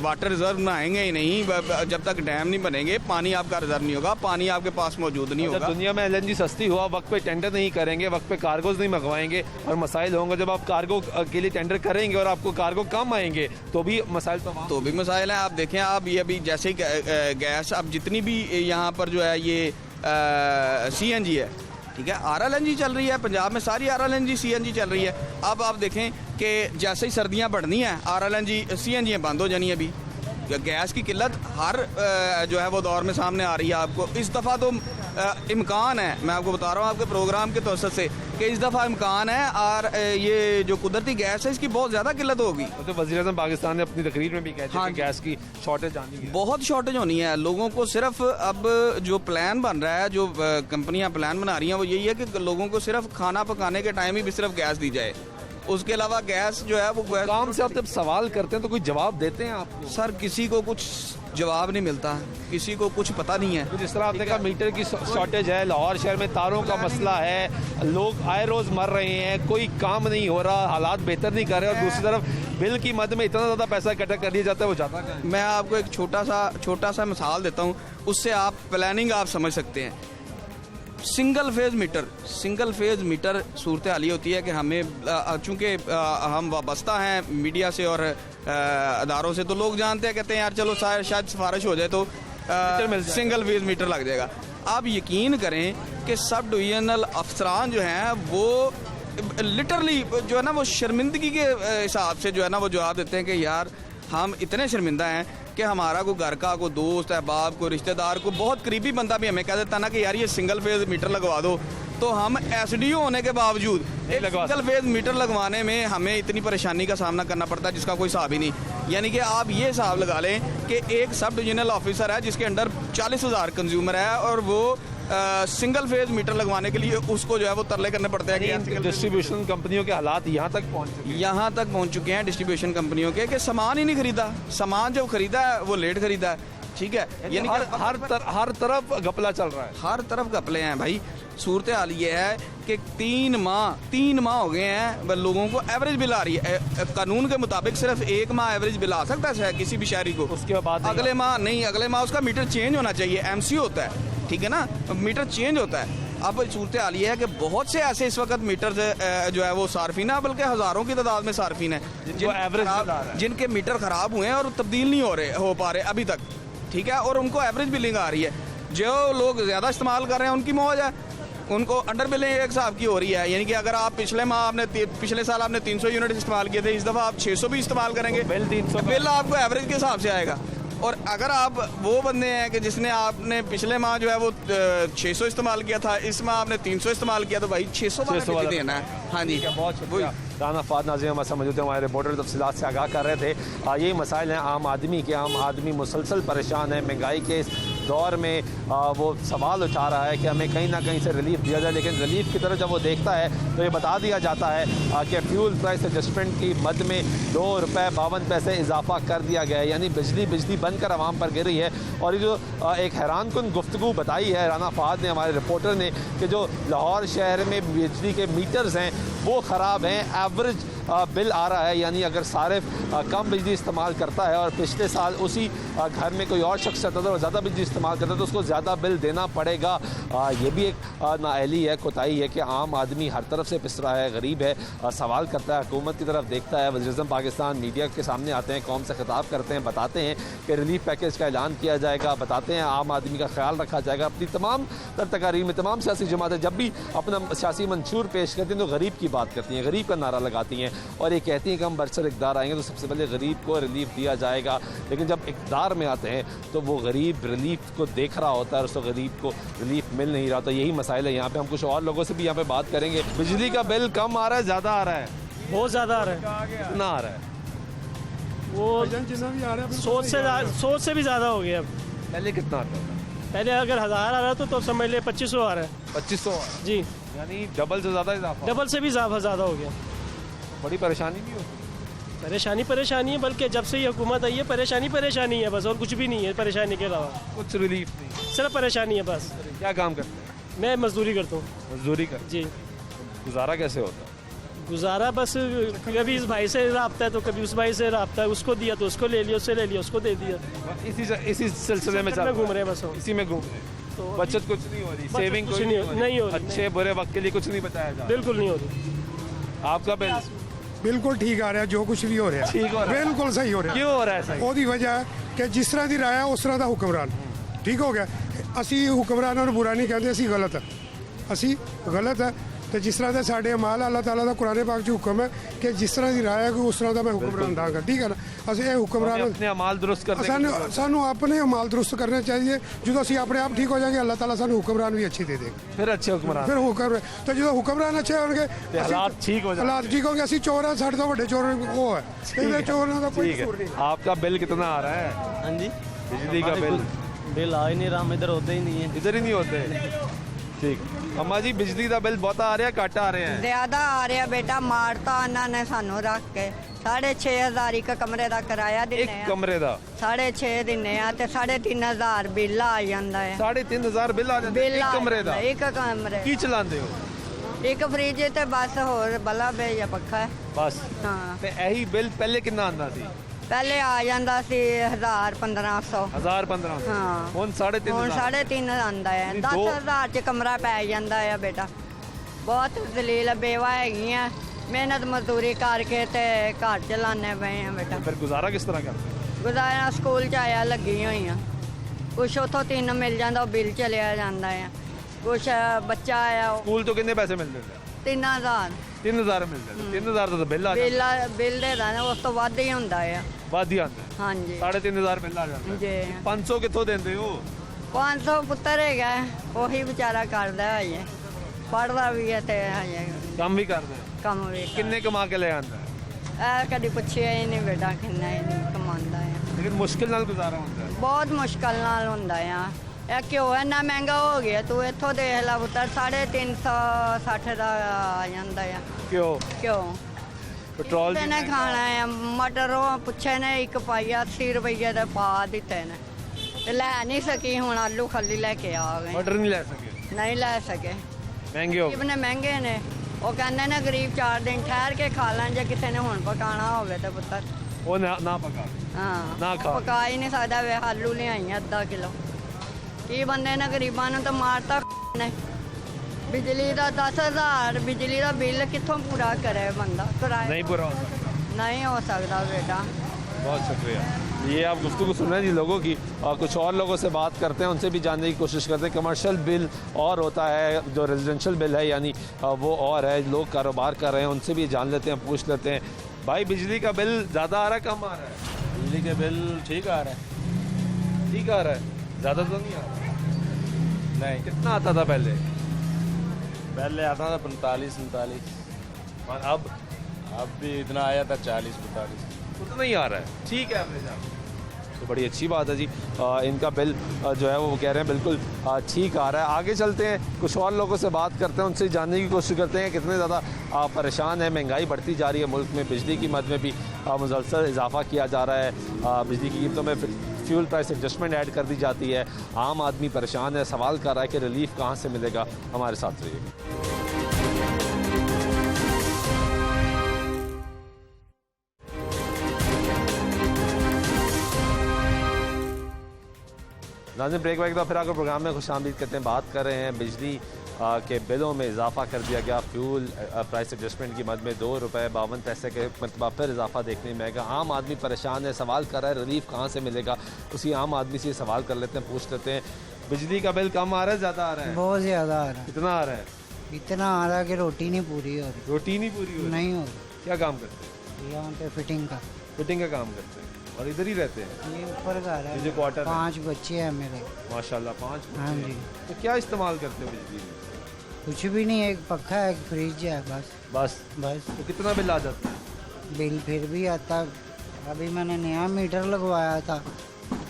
वाटर रिजर्व बनाएंगे ही नहीं, जब तक डैम नहीं बनेंगे पानी आपका रिजर्व नहीं होगा, पानी आपके पास मौजूद नहीं होगा। दुनिया में LNG सस्ती हुआ, वक्त पे टेंडर नहीं करेंगे, वक्त पे कार्गोज नहीं मंगवाएंगे और मसाइल होंगे। जब आप कार्गो के लिए टेंडर करेंगे और आपको कार्गो कम आएंगे तो भी मसाइल मसाइल हैं। आप देखें, आप ये अभी जैसे ही गैस, अब जितनी भी यहाँ पर जो है ये CNG है, ठीक है, RLNG चल रही है, पंजाब में सारी RLNG CNG चल रही है। अब आप देखें कि जैसे ही सर्दियाँ बढ़नी हैं RLNG CNG बंद हो जानी है। अभी गैस की किल्लत हर जो है वो दौर में सामने आ रही है आपको। इस दफ़ा तो इम्कान है, मैं आपको बता रहा हूँ आपके प्रोग्राम के तवसत से, कि इस दफ़ा इम्कान है और ये जो कुदरती गैस है इसकी बहुत ज़्यादा किल्लत होगी। तो वज़ीर-ए-आज़म पाकिस्तान ने अपनी तकरीर में भी कहा हाँ कि गैस की शॉर्टेज आनी है, बहुत शॉर्टेज होनी है। लोगों को सिर्फ अब जो प्लान बन रहा है, जो कंपनियां प्लान बना रही हैं, वो यही है कि लोगों को सिर्फ खाना पकाने के टाइम ही भी सिर्फ गैस दी जाए, उसके अलावा गैस जो है वो काम से आप जब सवाल करते हैं तो कोई जवाब देते हैं आपको? सर किसी को कुछ जवाब नहीं मिलता, किसी को कुछ पता नहीं है। तो जिस तरह आपने कहा मीटर की शॉर्टेज है, लाहौर शहर में तारों का मसला है, लोग आए रोज मर रहे हैं, कोई काम नहीं हो रहा, हालात बेहतर नहीं कर रहे, और दूसरी तरफ बिल की मद में इतना ज़्यादा पैसा इकट्ठा कर दिया जाता है, वो जाता है। मैं आपको एक छोटा सा मिसाल देता हूँ, उससे आप प्लानिंग आप समझ सकते हैं। सिंगल फेज मीटर सूरत हाल ये होती है कि हमें चूँकि हम वाबस्ता हैं मीडिया से और अदारों से, तो लोग जानते हैं, कहते हैं यार चलो शायद सिफारिश हो जाए तो सिंगल फेज मीटर लग जाएगा। आप यकीन करें कि सब डिविजनल अफसरान जो हैं वो लिटरली जो है ना वो शर्मिंदगी के हिसाब से जो है ना वो जवाब देते हैं कि यार हम इतने शर्मिंदा हैं कि हमारा कोई घर का कोई दोस्त है, बाप कोई रिश्तेदार को बहुत करीबी बंदा भी हमें कह देता ना कि यार ये सिंगल फेज मीटर लगवा दो, तो हम एसडीओ होने के बावजूद सिंगल फेज मीटर लगवाने में हमें इतनी परेशानी का सामना करना पड़ता है जिसका कोई हिसाब ही नहीं। यानी कि आप ये हिसाब लगा लें कि एक सब डिविजनल ऑफिसर है जिसके अंडर 40,000 कंज्यूमर है और वो सिंगल फेज मीटर लगवाने के लिए उसको जो है वो तरले करने पड़ते हैं कि डिस्ट्रीब्यूशन कंपनियों के हालात यहाँ तक पहुँच चुके हैं डिस्ट्रीब्यूशन कंपनियों के कि सामान ही नहीं खरीदा, सामान जब खरीदा है वो लेट खरीदा है। ठीक है, यानी हर तरफ घपला चल रहा है, हर तरफ घपले हैं भाई। सूरत हाल ये है कि 3 माह हो गए हैं लोगों को एवरेज बिल आ रही है। कानून के मुताबिक सिर्फ 1 माह एवरेज बिल आ सकता है किसी भी शहरी को, उसके बाद अगले माह उसका मीटर चेंज होना चाहिए, एमसी होता है, ठीक है ना, मीटर चेंज होता है। अब सूरत हाल ये है कि बहुत से ऐसे इस वक्त मीटर जो है वो सार्फिन है, बल्कि हज़ारों की तादाद में सार्फिन है जिनके मीटर ख़राब हुए हैं और तब्दील नहीं हो पा रहे अभी तक, ठीक है, और उनको एवरेज बिलिंग आ रही है। जो लोग ज़्यादा इस्तेमाल कर रहे हैं उनकी मौज है, उनको अंडर बिलिंग एक हिसाब की हो रही है। यानी कि अगर आप पिछले साल आपने 300 यूनिट इस्तेमाल किए थे, इस दफ़ा आप 600 भी इस्तेमाल करेंगे, बिल आपको एवरेज के हिसाब से आएगा। और अगर आप वो बंदे हैं कि जिसने आपने पिछले माह जो है वो 600 इस्तेमाल किया था, इस माह आपने 300 इस्तेमाल किया, तो भाई 600 वाला देना है। हाँ जी, बहुत शुक्रिया। राना फाद नाज़रीन हमारे साथ मौजूद है, हमारे रिपोर्टर तफसीलात से आगाह कर रहे थे। यही मसाइल हैं आम आदमी के, आम आदमी मुसलसल परेशान है महंगाई के इस दौर में। वो सवाल उठा रहा है कि हमें कहीं ना कहीं से रिलीफ दिया जाए, लेकिन रिलीफ की तरफ जब वो देखता है तो ये बता दिया जाता है कि फ्यूल प्राइस एडजस्टमेंट की मद में ₹2.52 इजाफा कर दिया गया है, यानी बिजली बनकर आवाम पर गिर रही है। और ये जो एक हैरान कुन गुफ्तगू बताई है राना फाद ने, हमारे रिपोर्टर ने, कि जो लाहौर शहर में बिजली के मीटर्स हैं वो ख़राब हैं, एवरेज बिल आ रहा है, यानी अगर सारे कम बिजली इस्तेमाल करता है और पिछले साल उसी घर में कोई और शख्स रहता था और ज़्यादा बिजली इस्तेमाल करता है तो उसको ज़्यादा बिल देना पड़ेगा। ये भी एक नाअहली है, कोताही है कि आम आदमी हर तरफ से पिस रहा है, गरीब है, सवाल करता है, हुकूमत की तरफ देखता है। वज़ीर-ए-आज़म पाकिस्तान मीडिया के सामने आते हैं, कौम से खिताब करते हैं, बताते हैं कि रिलीफ पैकेज का ऐलान किया जाएगा, बताते हैं आम आदमी का ख्याल रखा जाएगा। अपनी तमाम तकारीर में तमाम सियासी जमातें जब भी अपना सियासी मंशूर पेश करती हैं तो गरीब की बात करती हैं, गरीब का नारा लगाती हैं और ये कहती हैं कि हम बरसर इक़्तिदार आएंगे तो सबसे पहले गरीब को रिलीफ दिया जाएगा। लेकिन जब इक़्तिदार में आते हैं तो वो गरीब रिलीफ को देख रहा होता है और उसको गरीब को रिलीफ मिल नहीं रहा। तो यही मसाइल है यहाँ पे। हम कुछ और लोगों से भी यहाँ पे बात करेंगे। बिजली का बिल कम आ रहा है, ज़्यादा आ रहा है? बहुत ज़्यादा आ रहा है। कितना आ रहा है? वो सोच से भी ज़्यादा हो गया। पहले कितना आता था? पहले अगर 1000 आ रहा तो समझ ले 2500 आ रहा है। 2500 जी, यानी डबल से ज़्यादा इजाफा? डबल से भी ज़्यादा हो गया। बड़ी परेशानी नहीं होती? परेशानी है, बल्कि जब से ये हुकूमत आई है परेशानी है बस, और कुछ भी नहीं है परेशानी के अलावा। कुछ रिलीफ नहीं, सिर्फ परेशानी है बस। क्या काम करते हैं? मैं मजदूरी करता हूँ। मजदूरी कर? जी। गुजारा कैसे होता है? गुजारा बस कभी इस भाई से रब्ता है तो कभी उस भाई से रब्ता है, उसको दिया तो उसको ले लिया, उससे ले लिया उसको दे दिया, इसी सिलसिले में घूम रहे हैं बस, इसी में घूम रहे हैं। तो बचत कुछ नहीं हो रही, सेविंग कुछ नहीं हो रही, अच्छे बुरे वक्त के लिए कुछ नहीं बताया जा रहा? बिल्कुल नहीं हो रही। आपका बिल बिल्कुल ठीक आ रहा है, जो कुछ भी हो रहा है ठीक हो रहा है, बिल्कुल सही हो रहा है। क्यों हो रहा है सही? ਉਹਦੀ वजह है कि जिस तरह की राय है उस तरह का हुक्मरान ठीक हो गया। ਅਸੀਂ ਹੁਕਮਰਾਨਾਂ ਨੂੰ बुरा नहीं कहते, ਅਸੀਂ गलत है, ਅਸੀਂ गलत है। तो जिस तरह के साढ़े अमाल अल्लाह ताला का कुरान पाक च हुक्म है कि जिस तरह की राय है उस तरह का मैं हुक्मरान दांगा, ठीक है ना। ਅਸੀਂ ਇਹ ਹੁਕਮਰਾਨ अपने अमाल दुरुस्त करने की ਸਾਨੂੰ ਆਪਣੇ ਅਮਾਲ ਦਰੁਸਤ ਕਰਨੇ ਚਾਹੀਏ। ਜਦੋਂ ਅਸੀਂ ਆਪਣੇ ਆਪ ਠੀਕ ਹੋ ਜਾਵਾਂਗੇ ਅੱਲਾਹ ਤਾਲਾ ਸਾਨੂੰ ਹੁਕਮਰਾਨ ਵੀ ਅੱਛੇ ਦੇ ਦੇਗਾ। फिर अच्छे हुक्मरान ਫਿਰ ਹੁਕਮ ਤੇ ਜਦੋਂ ਹੁਕਮਰਾਨ ਅੱਛੇ ਹੋਣਗੇ ਤੇ ਹਾਲਾਤ ਠੀਕ ਹੋ ਜਾਣਗੇ। ਹਾਲਾਤ ਠੀਕ ਹੋਣਗੇ। ਅਸੀਂ ਚੋਰ ਹਾਂ, ਸਾਡੇ ਤੋਂ ਵੱਡੇ ਚੋਰ ਉਹ ਹੈ। ਇਹਦੇ ਚੋਰਾਂ ਦਾ ਕੋਈ ठीक ਕਸੂਰ है। नहीं। आपका बिल कितना आ रहा है? हाँ जी, बिजली का बिल बिल आ ही नहीं रहा, हम इधर होते ही नहीं है। इधर ही नहीं होते। ठीक अम्मा जी, बिजली का बिल बहुत आ रहा है, घट आ रहे हैं? ਜ਼ਿਆਦਾ ਆ ਰਿਹਾ ਬੇਟਾ, ਮਾਰਤਾ ਉਹਨਾਂ ਨੇ ਸਾਨੂੰ ਰੱਖ ਕੇ 6,500 ਇੱਕ ਕਮਰੇ ਦਾ ਕਿਰਾਇਆ ਦਿੰਨੇ एक ਆ, कमरे का 6,500 ਦਿੰਨੇ ਆ ਤੇ 3,500 ਬਿੱਲ ਆ ਜਾਂਦਾ ਹੈ। 3,500 बिल आ जाता है ਬਿੱਲ एक कमरे का? ਇੱਕ ਕਮਰੇ की चलाते हो? ਇੱਕ ਫ੍ਰਿਜ ਤੇ ਬਸ ਹੋਰ ਬਲਬ ਹੈ ਜਾਂ ਪੱਖਾ ਹੈ। बस ਹਾਂ, ਤੇ ਇਹੀ ਬਿੱਲ ਪਹਿਲੇ ਕਿੰਨਾ ਆਂਦਾ ਸੀ? ਪਹਿਲੇ ਆ ਜਾਂਦਾ ਸੀ 1,000-1,500। 1,000-1,500 ਹਾਂ, ਹੁਣ 3,500 ਹੁਣ 3,500 ਆਂਦਾ ਹੈ। 10,000 ਚ ਕਮਰਾ ਪੈ ਜਾਂਦਾ ਹੈ ਬੇਟਾ। ਬਹੁਤ ਜ਼ਲੀਲ ਬੇਵਾ ਹੈਗੀਆਂ, ਮਿਹਨਤ ਮਜ਼ਦੂਰੀ ਕਰਕੇ ਤੇ ਘਰ ਚਲਾਣੇ ਪਏ ਆ ਬੇਟਾ। ਫਿਰ ਗੁਜ਼ਾਰਾ ਕਿਸ ਤਰ੍ਹਾਂ ਕਰਦੇ? ਗੁਜ਼ਾਰਾ ਸਕੂਲ ਚ ਆਇਆ ਲੱਗੀ ਹੋਈਆਂ, ਕੁਛ ਉੱਥੋਂ 3 ਮਿਲ ਜਾਂਦਾ, ਉਹ ਬਿੱਲ ਚਲਿਆ ਜਾਂਦਾ ਆ। ਕੁਛ ਬੱਚਾ ਆਇਆ ਸਕੂਲ ਤੋਂ ਕਿੰਨੇ ਪੈਸੇ ਮਿਲਦੇ ਨੇ? 3,000 3,000 ਮਿਲਦੇ ਨੇ। 3,000 ਦਾ ਤਾਂ ਬਿੱਲ ਆ ਜਾਂਦਾ। ਬਿੱਲ ਦੇ ਦਾ ਉਸ ਤੋਂ ਵੱਧ ਹੀ ਹੁੰਦਾ ਆ। ਵੱਧ ਹੀ ਆਉਂਦਾ। ਹਾਂਜੀ 3,500 ਬਿੱਲ ਆ ਜਾਂਦਾ। ਜੀ 500 ਕਿੱਥੋਂ ਦਿੰਦੇ ਹੋ? 500 ਪੁੱਤਰ ਹੈਗਾ, ਉਹੀ ਵਿਚਾਰਾ ਕਰਦਾ ਹੈ, ਪੜਦਾ ਵੀ ਹੈ ਤੇ ਹਜੇ ਕੰਮ ਵੀ ਕਰਦਾ? ਕੰਮ ਵੀ ਕਿੰਨੇ ਕਮਾ ਕੇ ਲੈ ਆਂਦਾ? ਇਹ ਕਦੀ ਪੁੱਛਿਆ ਹੀ ਨਹੀਂ ਬੇਟਾ ਕਿੰਨਾ ਇਹ ਕਮਾਉਂਦਾ ਹੈ। ਲੇਕਿਨ ਮੁਸ਼ਕਿਲ ਨਾਲ ਗੁਜ਼ਾਰਾ ਹੁੰਦਾ ਹੈ। ਬਹੁਤ ਮੁਸ਼ਕਲ ਨਾਲ ਹੁੰਦਾ ਆ। ਇਹ ਕਿਉਂ ਇੰਨਾ ਮਹਿੰਗਾ ਹੋ ਗਿਆ? ਤੂੰ ਇੱਥੋਂ ਦੇਖ ਲੈ ਪੁੱਤਰ, 360 ਦਾ ਆ ਜਾਂਦਾ ਆ। ਕਿਉਂ ਪੈਟਰੋਲ ਨੇ ਖਾਣਾ ਆ, ਮਟਰ ਉਹ ਪੁੱਛੇ ਨੇ ਇੱਕ ਪਾਈਆ 80 ਰੁਪਏ ਦਾ ਪਾ ਦਿੱਤੇ ਨੇ ਤੇ ਲੈ ਨਹੀਂ ਸਕੀ। ਹੁਣ ਆਲੂ ਖਾਲੀ ਲੈ ਕੇ ਆ ਗਏ। ਮਟਰ ਨਹੀਂ ਲੈ ਸਕੇ? ਨਹੀਂ ਲੈ ਸਕੇ, ਮਹਿੰਗੇ ਹੋ ਗਏ। ਨੇ ਮਹਿੰਗੇ ਨੇ। ਉਹ ਕਹਿੰਦੇ ਨੇ ਗਰੀਬ 4 ਦਿਨ ਠਹਿਰ ਕੇ ਖਾ ਲੈਣ, ਜੇ ਕਿਸੇ ਨੇ ਹੁਣ ਪਕਾਣਾ ਹੋਵੇ ਤਾਂ ਪੁੱਤਰ ਉਹ ਨਾ ਪਕਾ। ਹਾਂ, ਨਾ ਖਾ। ਪਕਾ ਹੀ ਨਹੀਂ ਸਕਦਾ। ਵੇ ਆਲੂ ਲਿਆਈਆਂ ਅੱਧਾ ਕਿਲੋ। ਕੀ ਬੰਦੇ ਨੇ ਗਰੀਬਾਂ ਨੂੰ ਤਾਂ ਮਾਰਤਾ ਨੇ। ਬਿਜਲੀ ਦਾ 10,000 ਬਿਜਲੀ ਦਾ ਬਿੱਲ ਕਿੱਥੋਂ ਪੂਰਾ ਕਰੇ ਬੰਦਾ? ਕਿਰਾਇਆ नहीं पूरा हो सकता। नहीं हो सकता बेटा। बहुत शुक्रिया। ये आप गुफ्तगू सुन रहे हैं जी लोगों की। कुछ और लोगों से बात करते हैं, उनसे भी जानने की कोशिश करते हैं। कमर्शियल बिल और होता है, जो रेजिडेंशियल बिल है यानी वो और है। लोग कारोबार कर रहे हैं, उनसे भी जान लेते हैं, पूछ लेते हैं। भाई, बिजली का बिल ज़्यादा आ रहा है कम आ रहा है? बिजली का बिल ठीक आ रहा है। ठीक आ रहा है? ज़्यादा तो नहीं आ रहा? नहीं। कितना आता था पहले? पहले आता था 45-39, और अब भी इतना आया था 40-45। उतना ही आ रहा है। ठीक है एवरेज। तो बड़ी अच्छी बात है जी। इनका बिल जो है वो कह रहे हैं बिल्कुल ठीक आ रहा है। आगे चलते हैं, कुछ और लोगों से बात करते हैं, उनसे जानने की कोशिश करते हैं कितने ज़्यादा परेशान है। महंगाई बढ़ती जा रही है मुल्क में, बिजली की मद में भी मुसलसल इजाफा किया जा रहा है। बिजली की कीमतों में फ्यूल प्राइस एडजस्टमेंट ऐड कर दी जाती है। आम आदमी परेशान है, सवाल कर रहा है कि रिलीफ कहाँ से मिलेगा। हमारे साथ रहिएगा। नाज़रीन, ब्रेक का फिर आकर प्रोग्राम में खुशामदीद करते हैं। बात कर रहे हैं बिजली के बिलों में इजाफा कर दिया गया। फ्यूल प्राइस एडजस्टमेंट की मद में 2 रुपये 52 पैसे के मरतबा फिर इजाफा देखने में आएगा। आम आदमी परेशान है, सवाल कर रहा है रिलीफ कहाँ से मिलेगा। उसी आम आदमी से सवाल कर लेते हैं, पूछ लेते हैं। बिजली का बिल कम आ रहा है, ज़्यादा आ रहा है? बहुत ज़्यादा आ रहा है। कितना आ रहा है? इतना आ रहा है कि रोटी नहीं पूरी हो रही। रोटी नहीं पूरी हो रही? नहीं हो रही। क्या काम करते हैं? यहाँ पे फिटिंग का काम करते हैं। और इधर ही रहते हैं? ये ऊपर का है। ये क्वार्टर 5 बच्चे हैं मेरे। माशाल्लाह, 5 बच्चे। हाँ जी। तो क्या इस्तेमाल करते हो बिजली में? कुछ भी नहीं, एक पक्का है, एक फ्रिज है, बस। तो कितना बिल आ जाता है? बिल फिर भी आता। अभी मैंने नया मीटर लगवाया था,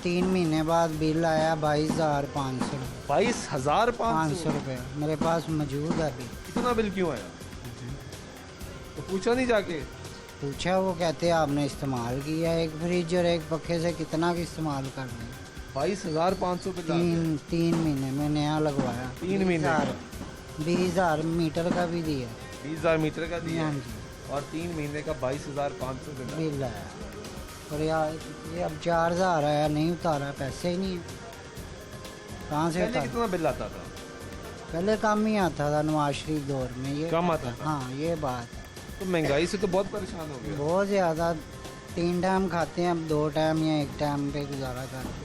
3 महीने बाद बिल आया 22,500 रुपये। 22,500 रुपये मेरे पास मौजूद है अभी। इतना बिल क्यों आया? तो पूछा नहीं जाके? पूछा, वो कहते हैं आपने इस्तेमाल किया। एक फ्रिज और एक पखे से कितना की इस्तेमाल कर रहे हैं? 22,500 तीन महीने में नया लगवाया। 3 महीने 20,000 मीटर का भी दिया। 20,000 मीटर का दिया? हाँ जी। और 3 महीने का 22,500 बिल आया। और यार ये अब 4,000 आया, नहीं उतारा, पैसे ही नहीं है। कहाँ से पहले कितना बिल आता था? पहले कम ही आता था, नवाज शरीफ दौर में ये कम आता था। हाँ, ये बात है। तो महंगाई से तो बहुत परेशान हो गया। बहुत ज़्यादा। 3 टाइम खाते हैं, अब 2 टाइम या 1 टाइम पे गुजारा कर रहे हैं।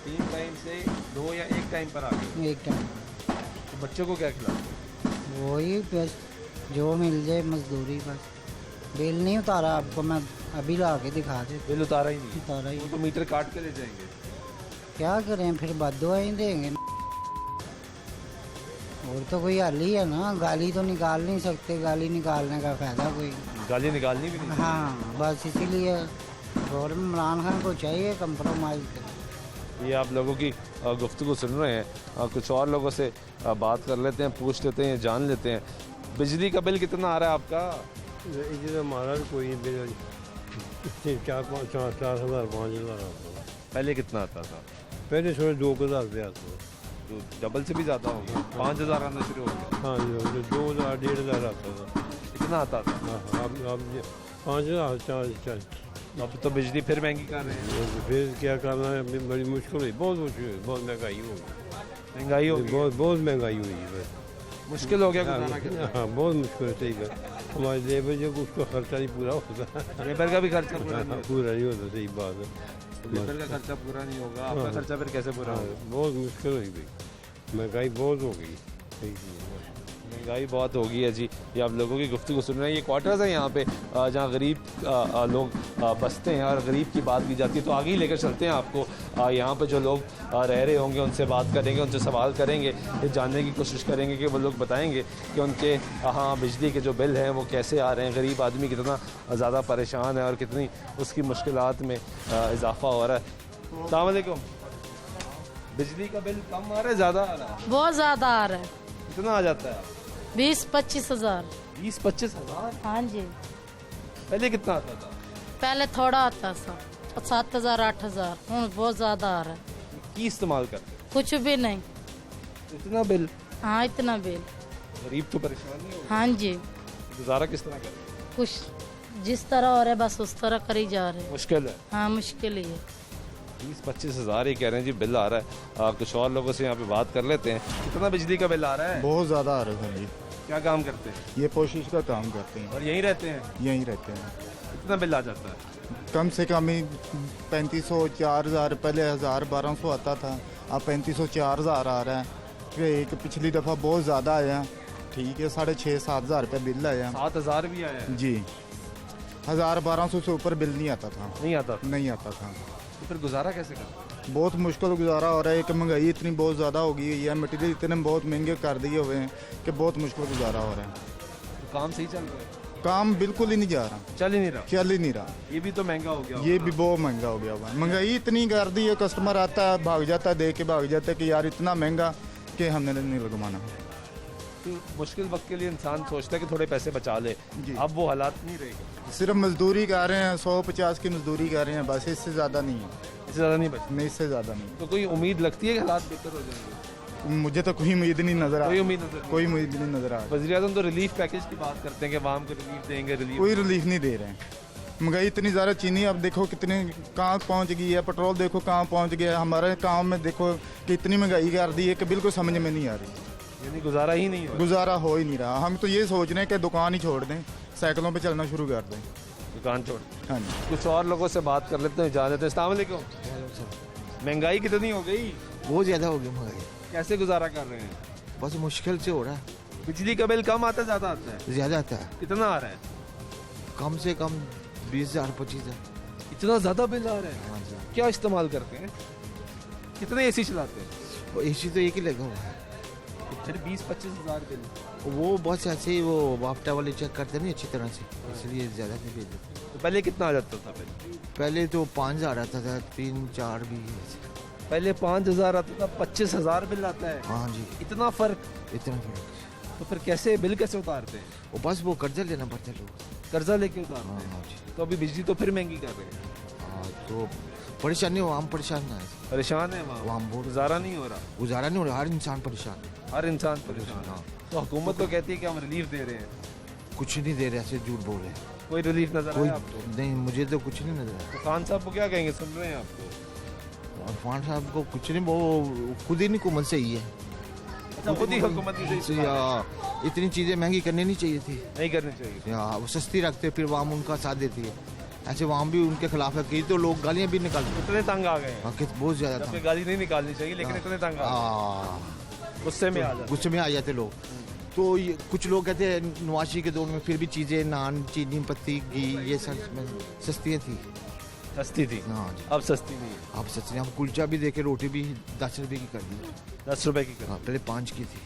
3 टाइम से 2 या 1 टाइम पर आ गए? 1 टाइम। तो बच्चों को क्या खिलाते? वही बस जो मिल जाए, मजदूरी बस। बिल नहीं उतारा आपको, मैं अभी ला के दिखा दे। बिल उतारा ही नहीं? उतारा ही। वो तो मीटर काट के ले जाएंगे। क्या करें फिर, बददुआ ही देंगे। और तो कोई हल ही है ना, गाली तो निकाल नहीं सकते, गाली निकालने का फायदा कोई? गाली निकालनी भी नहीं। हाँ बस इसीलिए और इमरान खान को चाहिए कंप्रोमाइज़ करें। ये आप लोगों की गुफ्तगू सुन रहे हैं। कुछ और लोगों से बात कर लेते हैं, पूछ लेते हैं, जान लेते हैं। बिजली का बिल कितना आ रहा है आपका? हमारा कोई बिल 4,000 5,000 आता। पहले कितना आता था? पहले थोड़े 2,000 रुपये आता था। तो डबल से भी ज़्यादा हो गया, 5,000 आना शुरू हो गया। हाँ जी, 2,000 1,500 आता था। इतना आता था? हाँ, अब 5,000 4,000। अब तो बिजली फिर महंगी कर रहे हैं। फिर क्या करना है, बड़ी मुश्किल है, बहुत मुश्किल है, बहुत महंगाई हो गई। महंगाई हो गई? बहुत महंगाई हुई है बस। मुश्किल हो गया गुजारा करना? हाँ बहुत मुश्किल है, सही है। हमारे लेबर जो उसका खर्चा नहीं पूरा होता। लेबर का भी खर्चा पूरा नहीं पूरा नहीं होता, सही बात है। लेबर का खर्चा पूरा नहीं होगा, आपका खर्चा फिर कैसे पूरा होगा? बहुत मुश्किल हुई भाई, महंगाई बहुत हो गई। सही महंगाई बहुत हो गई है जी। ये आप लोगों की गुफ्तगू सुन रहे हैं। ये क्वार्टर्स हैं यहाँ पे जहाँ गरीब लोग बसते हैं और गरीब की बात की जाती है। तो आगे ही लेकर चलते हैं आपको। यहाँ पे जो लोग रह रहे होंगे उनसे बात करेंगे, उनसे सवाल करेंगे, ये जानने की कोशिश करेंगे कि वो लोग बताएंगे कि उनके यहाँ बिजली के जो बिल हैं वो कैसे आ रहे हैं, गरीब आदमी कितना ज़्यादा परेशान है और कितनी उसकी मुश्किलात में इजाफा हो रहा है। अस्सलाम वालेकुम। बिजली का बिल कम आ रहा है, ज़्यादा आ रहा है? बहुत ज़्यादा आ रहा है। कितना आ जाता है? 20-25 हज़ार। 20-25 हज़ार? हाँ जी। पहले कितना आता था? पहले थोड़ा आता था, 7,000 8,000। बहुत ज़्यादा आ रहा है। की इस्तेमाल करते? कुछ भी नहीं। इतना बिल? हाँ इतना बिल। गरीब तो परेशान नहीं हो? हाँ जी। गुजारा किस तरह करते? कुछ जिस तरह हो रहा है बस उस तरह कर ही जा रहे हैं। मुश्किल है? हाँ मुश्किल ही है। 20-25 हज़ार ही कह रहे हैं जी बिल आ रहा है। कुछ और लोगों से यहाँ पे बात कर लेते हैं। कितना बिजली का बिल आ रहा है? बहुत ज़्यादा आ रहा है जी। क्या काम करते हैं? ये पोशिश का काम करते हैं। और यहीं रहते हैं? यहीं रहते हैं। कितना बिल आ जाता है? कम से कम ही 3,500 4,000, पहले 1,000 1200 आता था, अब 3,500 4,000 आ रहा है। फिर एक पिछली दफ़ा बहुत ज़्यादा आया, ठीक है, 6,500 7,000 रुपये बिल आया। 7,000 भी आया है? जी। 1,000-1,200 से ऊपर बिल नहीं आता था। नहीं आता? नहीं आता था। तो फिर गुजारा कैसे करते? बहुत मुश्किल गुजारा हो रहा है कि महंगाई इतनी बहुत ज़्यादा हो गई है, मटीरियल इतने बहुत महंगे कर दिए हुए हैं कि बहुत मुश्किल गुजारा हो रहा है। तो काम सही चल रहा है? काम बिल्कुल ही नहीं जा रहा। चल ही नहीं रहा? चल ही नहीं रहा। ये भी तो महंगा हो गया। ये भी बहुत महंगा हो गया हुआ है। महंगाई इतनी कर दी है, कस्टमर आता है भाग जाता है, देख के भाग जाता है कि यार इतना महंगा कि हमने नहीं लगवाना। तो मुश्किल वक्त के लिए इंसान सोचता है कि थोड़े पैसे बचा ले, अब वो हालात नहीं रहे। सिर्फ मजदूरी कर रहे हैं, 150 की मजदूरी कर रहे हैं बस, इससे ज़्यादा नहीं है। इससे ज़्यादा नहीं बच? नहीं, इससे ज़्यादा नहीं। तो कोई उम्मीद लगती है कि हालात बेहतर हो जाएंगे? मुझे तो कोई उम्मीद नहीं नजर आ कोई उम्मीद नजर कोई उम्मीद नहीं नजर आ रही। वज़ीर-ए-आज़म तो रिलीफ पैकेज की बात करते हैं कि आवाम को रिलीफ देंगे, रिलीफ कोई रिलीफ नहीं दे रहे हैं। महंगाई इतनी ज़्यादा, चीनी अब देखो कितने कहाँ पहुँच गई है, पेट्रोल देखो कहाँ पहुँच गया, हमारे गाँव में देखो कि इतनी महंगाई कर दी है कि बिल्कुल समझ में नहीं आ रही। यानी गुजारा ही नहीं हो? गुजारा हो ही नहीं रहा। हम तो ये सोच रहे हैं कि दुकान ही छोड़ दें, साइकिलों पे चलना शुरू कर दें। दुकान छोड़? हाँ जी। कुछ और लोगों से बात कर लेते हैं, जान लेते हैं। अस्सलाम वालेकुम। महंगाई कितनी हो गई? बहुत ज़्यादा हो गई महंगाई। कैसे गुजारा कर रहे हैं? बस मुश्किल से हो रहा है। बिजली का बिल कम आता है ज़्यादा आता है? ज़्यादा आता है। कितना आ रहा है? कम से कम 20,000 25,000। इतना ज़्यादा बिल आ रहा है? हाँ जी। क्या इस्तेमाल करते हैं? कितने एसी चलाते हैं? एसी तो एक ही लगा हुआ है। फिर 20-25 हज़ार बिल? वो बहुत ऐसे ही वो वाफ्टा वाले चेक करते नहीं अच्छी तरह से, इसलिए ज़्यादा नहीं बिल। तो पहले कितना आ जाता था बिल? पहले तो 5,000 आता था, 3-4 भी। पहले 5,000 आता था, 25,000 बिल आता है? हाँ जी। इतना फ़र्क? इतना फ़र्क। तो फिर कैसे बिल कैसे उतारते हैं? वो बस वो कर्जा लेना पड़ता है लोग। कर्जा लेके उतारते हैं? हाँ जी। तो अभी बिजली तो फिर महंगी कर रहे हैं। हाँ तो परेशानी हो, आम परेशान ना है। परेशान है वहाँ बहुत गुजारा नहीं हो रहा? गुजारा नहीं हो रहा, हर इंसान परेशान है। हर इंसान परेशान। हाँ। तो हुकूमत तो कहती है कि हम रिलीफ दे रहे हैं। कुछ नहीं दे रहे, ऐसे झूठ बोल रहे हैं। कोई रिलीफ नजर कोई आया आपको? नहीं, मुझे तो कुछ नहीं नजर आया। तो खान साहब को क्या कहेंगे, सुन रहे हैं आपको? खान साहब को कुछ नहीं, वो खुद ही नहीं हुकूमत सही है। अच्छा, खुद ही हुकूमत नहीं सही है। इतनी चीज़ें महंगी करनी नहीं चाहिए थी। नहीं करनी चाहिए। वो सस्ती रखते फिर वाम उनका साथ देती है, ऐसे वाम भी उनके खिलाफ है। कई तो लोग गालियाँ भी निकालते हैं। इतने तंग आ गए? बहुत ज़्यादा। गाली नहीं निकालनी चाहिए लेकिन इतने तंग आ, गुस्से में आ जाते। गुस्से में आ जाते लोग। तो ये कुछ लोग कहते हैं नवाशी के दौर में फिर भी चीज़ें नान चीनी पत्ती घी ये सब सस्ती थी। सस्ती थी, हाँ जी। अब सस्ती नहीं है। अब सस्ती नहीं, अब कुलचा भी देखे, रोटी भी 10 रुपए की कर दी। 10 रुपए की हाँ, पहले 5 की थी।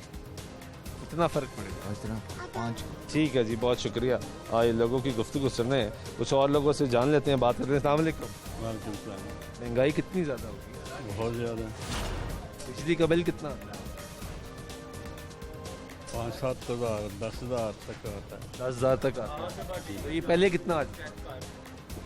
इतना फ़र्क पड़ेगा? इतना 5। ठीक है जी, बहुत शुक्रिया। ये लोगों की गुफ्तगू सुनने हैं, कुछ और लोगों से जान लेते हैं, बात करते हैं। अस्सलाम वालेकुम। महंगाई कितनी ज़्यादा होगी? बहुत ज़्यादा। बिजली का बिल कितना आता है? 5-7 हज़ार 10,000 तक आता है। 10,000 तक आता है। तो ये पहले कितना आता है?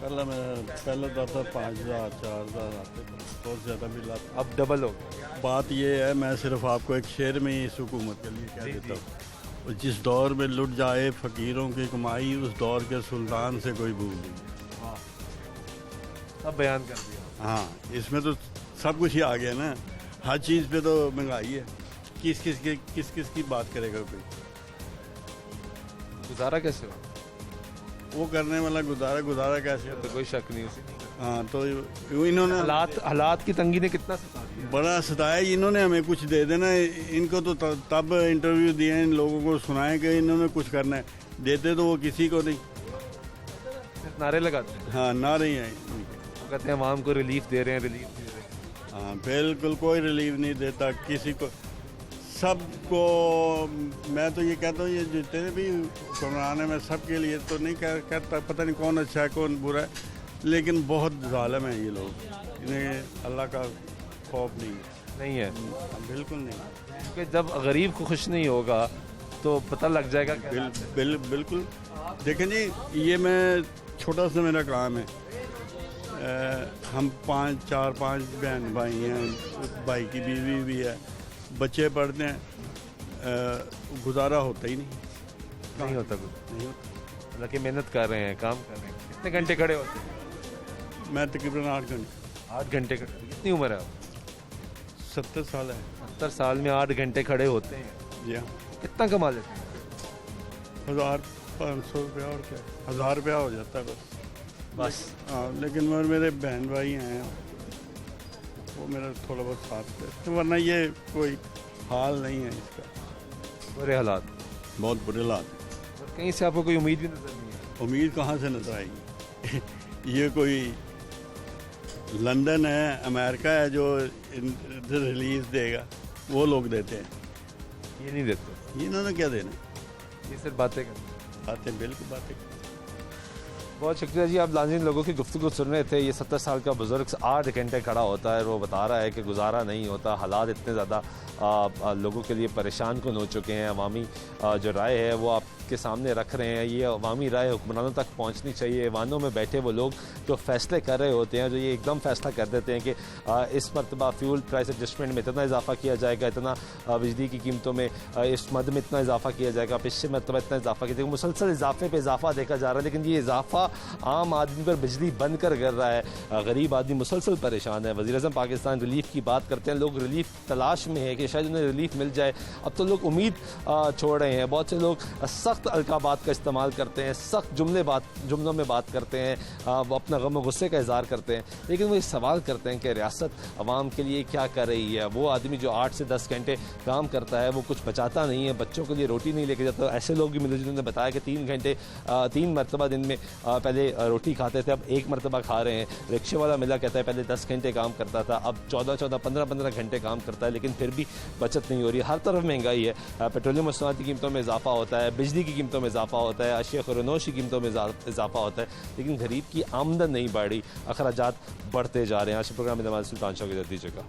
पहले तो आता 5,000 4,000 आते थे, बहुत ज़्यादा बिल आता। अब डबल हो गया। बात ये है, मैं सिर्फ आपको एक शेर में इस हुकूमत के लिए कह देता हूँ, जिस दौर में लुट जाए फ़कीरों की कमाई, उस दौर के सुल्तान से कोई भूल नहीं। अब बयान कर दिया। हाँ, इसमें तो सब कुछ ही आ गया ना, हर चीज़ पे तो महंगाई है। किस किस की बात करेगा कोई? गुजारा कैसे हो? वो करने वाला गुजारा कैसे तो कोई शक नहीं उसी। हाँ, तो इन्होंने हालात की तंगी ने कितना सताया? बड़ा सताया। इन्होंने हमें कुछ दे देना, इनको तो तब इंटरव्यू दिए, इन लोगों को सुनाए कि इन्होंने कुछ करना है, देते तो वो किसी को नहीं। नारे लगाते हैं। हाँ, नारे ही हैं। कहते हैं आवाम को रिलीफ दे रहे हैं, रिलीफ दे रहे हैं। हाँ, बिल्कुल कोई रिलीफ नहीं देता किसी को, सबको। मैं तो ये कहता हूँ, ये जितने भी हुक्मरान है, मैं सबके लिए तो नहीं कहता, पता नहीं कौन अच्छा है कौन बुरा है, लेकिन बहुत जालिम है ये लोग। इन्हें अल्लाह का खौफ नहीं है। बिल्कुल नहीं। क्योंकि जब गरीब को खुश नहीं होगा तो पता लग जाएगा। बिल्कुल। देखें जी, ये मैं छोटा सा मेरा काम है, हम 4-5 बहन भाई हैं, भाई की बीवी भी है, बच्चे पढ़ते हैं, गुजारा होता ही नहीं होता कुछ नहीं होता। हालांकि मेहनत कर रहे हैं, काम कर रहे हैं। कितने घंटे खड़े होते हैं? मैं तकरीबन 8 घंटे। 8 घंटे खड़े? कितनी उम्र है आप? 70 साल है। 70 साल में 8 घंटे खड़े होते हैं? जी हाँ। कितना कमा लेते हैं? 1,500 रुपया, और क्या 1,000 रुपया हो जाता है बस। हाँ, लेकिन मेरे बहन भाई हैं, वो मेरा थोड़ा बहुत साथ देते, वरना ये कोई हाल नहीं है इसका। बुरे हालात, बहुत बुरे हालात। और कहीं से आपको कोई उम्मीद भी नजर नहीं है? उम्मीद कहाँ से नजर आएगी? ये कोई लंदन है, अमेरिका है जो रिलीज देगा, वो लोग देते हैं, ये नहीं देते। इन्होंने क्या देना? ये सिर्फ बातें करते। बातें, बिल्कुल बातें। बहुत शुक्रिया जी, आप नाज़रीन लोगों की गुफ्तगू सुन रहे थे। ये 70 साल का बुजुर्ग 8 घंटे खड़ा होता है और वो बता रहा है कि गुजारा नहीं होता, हालात इतने ज़्यादा लोगों के लिए परेशान कन हो चुके हैं। अवामी जो राय है वो आपके सामने रख रहे हैं। ये अवामी राय हुक्मरानों तक पहुंचनी चाहिए। ऐवानों में बैठे वो लोग जो फैसले कर रहे होते हैं, जो ये एकदम फैसला कर देते हैं कि इस मरतबा फ्यूल प्राइस एडजस्टमेंट में इतना इजाफा किया जाएगा, इतना बिजली की कीमतों में इस मद में इतना इजाफा किया जाएगा, पिछले मरतबा इतना इजाफा किया जाएगा। मुसलसल इजाफे पर इजाफा देखा जा रहा है, लेकिन ये इजाफा आम आदमी पर बिजली बंद कर रहा है। गरीब आदमी मुसलसल परेशान है। वज़ीर-ए-आज़म पाकिस्तान रिलीफ की बात करते हैं, लोग रिलीफ तलाश में है कि शायद उन्हें रिलीफ मिल जाए। अब तो लोग उम्मीद छोड़ रहे हैं। बहुत से लोग सख्त अलकाबात का इस्तेमाल करते हैं, सख्त जुमलों में बात करते हैं, वो अपना गम और गुस्से का इजहार करते हैं, लेकिन वो ये सवाल करते हैं कि रियासत अवाम के लिए क्या कर रही है। वो आदमी जो 8 से 10 घंटे काम करता है वो कुछ बचाता नहीं है, बच्चों के लिए रोटी नहीं लेके जाता। ऐसे लोग भी मिले जिन्होंने बताया कि 3 मरतबा दिन में पहले रोटी खाते थे, अब 1 मरतबा खा रहे हैं। रिक्शे वाला मिला कहता है पहले 10 घंटे काम करता था, अब 14-14, 15-15 घंटे काम करता है, लेकिन फिर भी बचत नहीं हो रही। हर तरफ महंगाई है। पेट्रोलियम मसनूआत की कीमतों में इजाफा होता है, बिजली की कीमतों में इजाफा होता है, अशिया खुरनोश की कीमतों में इजाफा होता है, लेकिन गरीब की आमदन नहीं बढ़ रही, अखराजात बढ़ते जा रहे हैं। आज प्रोग्राम में नवाज सुल्तान शाह की दीजिएगा।